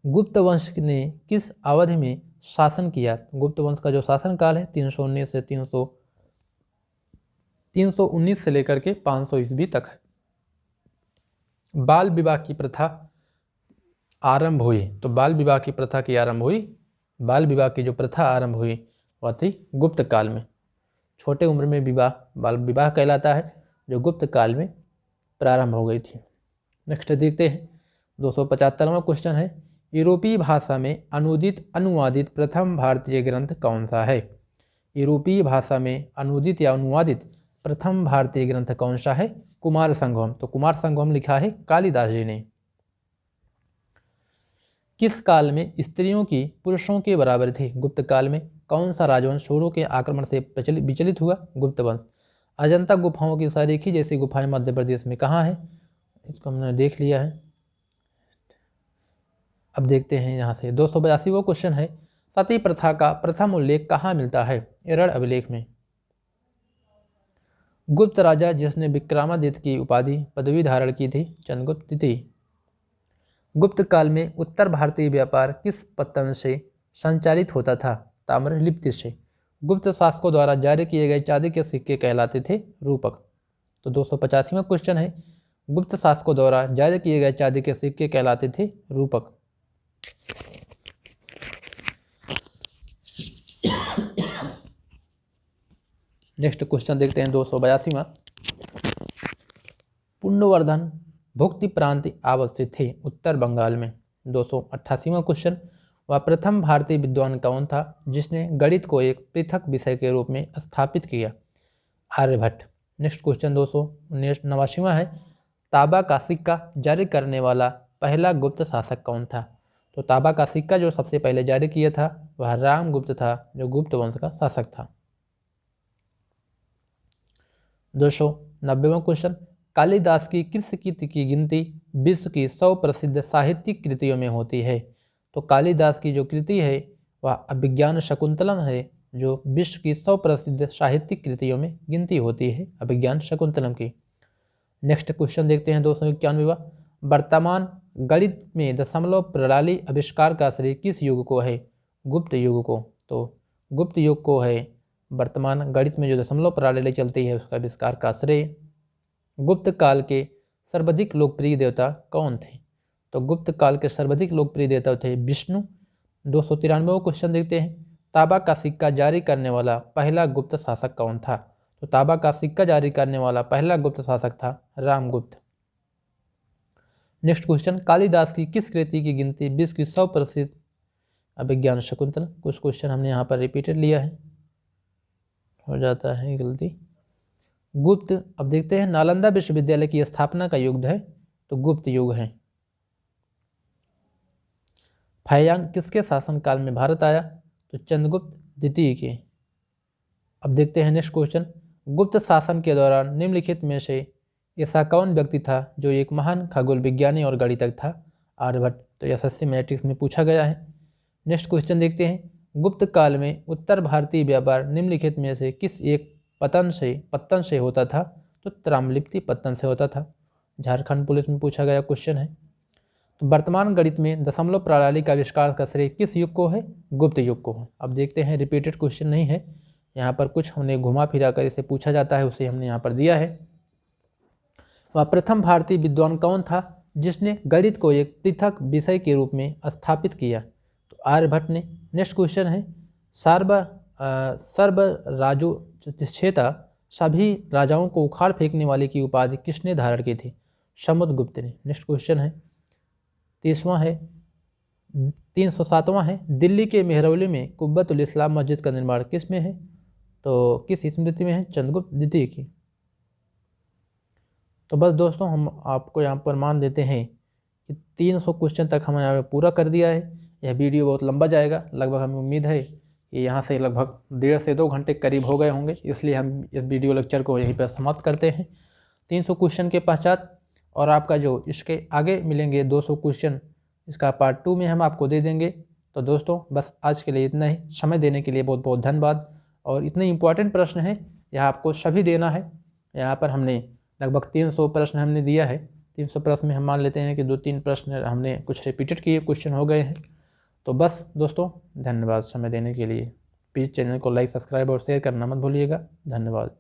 गुप्त वंश ने किस अवधि में शासन किया? गुप्त वंश का जो शासन काल है 319 से लेकर के 500 ईस्वी तक है। बाल विवाह की प्रथा आरंभ हुई। तो बाल विवाह की प्रथा की जो प्रथा आरंभ हुई वह थी गुप्त काल में। छोटे उम्र में विवाह बाल विवाह कहलाता है, जो गुप्त काल में प्रारंभ हो गई थी। नेक्स्ट देखते हैं 275वां क्वेश्चन है। यूरोपीय भाषा में अनुवादित प्रथम भारतीय ग्रंथ कौन सा है? यूरोपीय भाषा में अनुवादित प्रथम भारतीय ग्रंथ कौन सा है? कुमार संगम। तो कुमार संगम लिखा है कालिदास जी ने। किस काल में स्त्रियों की पुरुषों के बराबर थी? गुप्त काल में। कौन सा राजवंश हूणों के आक्रमण से विचलित हुआ? गुप्त वंश। अजंता गुफाओं की सारीखी जैसी गुफाएं मध्य प्रदेश में कहाँ है? इसको हमने देख लिया है। अब देखते हैं यहाँ से 282वां क्वेश्चन है। सती प्रथा का प्रथम उल्लेख कहाँ मिलता है? एरड़ अभिलेख में। गुप्त राजा जिसने विक्रमादित्य की पदवी धारण की थी चंद्रगुप्त द्वितीय। गुप्त काल में उत्तर भारतीय व्यापार किस पत्तन से संचालित होता था? ताम्रलिप्ति से। गुप्त शासकों द्वारा जारी किए गए चांदी के सिक्के कहलाते थे रूपक। तो 285वां क्वेश्चन है। गुप्त शासकों द्वारा जारी किए गए चांदी के सिक्के कहलाते थे रूपक। नेक्स्ट क्वेश्चन देखते हैं 282वां। पुण्यवर्धन भुक्ति प्रांत अवस्थित थे उत्तर बंगाल में। 288वां क्वेश्चन। वह प्रथम भारतीय विद्वान कौन था जिसने गणित को एक पृथक विषय के रूप में स्थापित किया? आर्यभट्ट। नेक्स्ट क्वेश्चन 289वां है। तांबा का सिक्का जारी करने वाला पहला गुप्त शासक कौन था? तो तांबा का सिक्का जो सबसे पहले जारी किया था वह रामगुप्त था, जो गुप्त वंश का शासक था। 290वां क्वेश्चन। कालिदास की किस कृति की गिनती विश्व की 100 प्रसिद्ध साहित्यिक कृतियों में होती है? तो कालिदास की जो कृति है वह अभिज्ञान शकुंतलम है, जो विश्व की 100 प्रसिद्ध साहित्यिक कृतियों में गिनती होती है अभिज्ञान शकुंतलम की। नेक्स्ट क्वेश्चन देखते हैं 291वां। वर्तमान गणित में दशमलव प्रणाली आविष्कार का श्रेय किस युग को है? गुप्त युग को। तो गुप्त युग को है वर्तमान गणित में जो दशमलव प्रणाली चलती है उसका आविष्कार का श्रेय। गुप्त काल के सर्वाधिक लोकप्रिय देवता कौन थे? तो गुप्त काल के सर्वाधिक लोकप्रिय देवता थे विष्णु। 293वां क्वेश्चन देखते हैं। तांबा का सिक्का जारी करने वाला पहला गुप्त शासक कौन था? तो तांबा का सिक्का जारी करने वाला पहला गुप्त शासक था रामगुप्त। Next question. कालिदास की किस कृति की गिनती विश्व की 100 प्रसिद्ध अभिज्ञान शकुंतलम। कुछ क्वेश्चन हमने यहाँ पर रिपीटेड लिया है, हो जाता है गलती। गुप्त। अब देखते हैं नालंदा विश्वविद्यालय की स्थापना का युग है तो गुप्त युग है। फाहियान किसके शासनकाल में भारत आया तो चंद्रगुप्त द्वितीय के। अब देखते हैं नेक्स्ट क्वेश्चन, गुप्त शासन के दौरान निम्नलिखित में से ऐसा कौन व्यक्ति था जो एक महान खगोल विज्ञानी और गणितज्ञ था। आर्यभट्ट। तो एसएससी मैट्रिक्स में पूछा गया है। नेक्स्ट क्वेश्चन देखते हैं, गुप्त काल में उत्तर भारतीय व्यापार निम्नलिखित में से किस एक पत्तन से होता था तो ताम्रलिप्ति पत्तन से होता था। झारखंड पुलिस में पूछा गया क्वेश्चन है। तो वर्तमान गणित में दशमलव प्रणाली का आविष्कार का श्रेय किस युग को है, गुप्त युग को है। अब देखते हैं, रिपीटेड क्वेश्चन नहीं है, यहाँ पर कुछ हमने घुमा फिरा कर इसे पूछा जाता है, उसे हमने यहाँ पर दिया है। वह प्रथम भारतीय विद्वान कौन था जिसने गणित को एक पृथक विषय के रूप में स्थापित किया तो आर्यभट्ट ने। नेक्स्ट क्वेश्चन है, सर्व राजोचिष्ठेता सभी राजाओं को उखाड़ फेंकने वाले की उपाधि किसने धारण की थी, समुद्रगुप्त ने। नेक्स्ट क्वेश्चन है 307वां है, दिल्ली के मेहरौली में कुब्बतुल इस्लाम मस्जिद का निर्माण किस में है तो किस स्मृति में है, चंद्रगुप्त द्वितीय की। तो बस दोस्तों, हम आपको यहाँ पर मान देते हैं कि 300 क्वेश्चन तक हमने यहाँ पूरा कर दिया है। यह वीडियो बहुत लंबा जाएगा, लगभग हमें उम्मीद है कि यहाँ से लगभग 1.5 से 2 घंटे करीब हो गए होंगे, इसलिए हम इस वीडियो लेक्चर को यहीं पर समाप्त करते हैं 300 क्वेश्चन के पश्चात। और आपका जो इसके आगे मिलेंगे 200 क्वेश्चन, इसका पार्ट 2 में हम आपको दे देंगे। तो दोस्तों बस आज के लिए इतना ही, समय देने के लिए बहुत बहुत धन्यवाद। और इतने इंपॉर्टेंट प्रश्न हैं, यह आपको सभी देना है। यहाँ पर हमने लगभग 300 प्रश्न हमने दिया है। 300 प्रश्न में हम मान लेते हैं कि 2-3 प्रश्न हमने कुछ रिपीटेड किए क्वेश्चन हो गए हैं। तो बस दोस्तों, धन्यवाद समय देने के लिए। प्लीज़ चैनल को लाइक, सब्सक्राइब और शेयर करना मत भूलिएगा। धन्यवाद।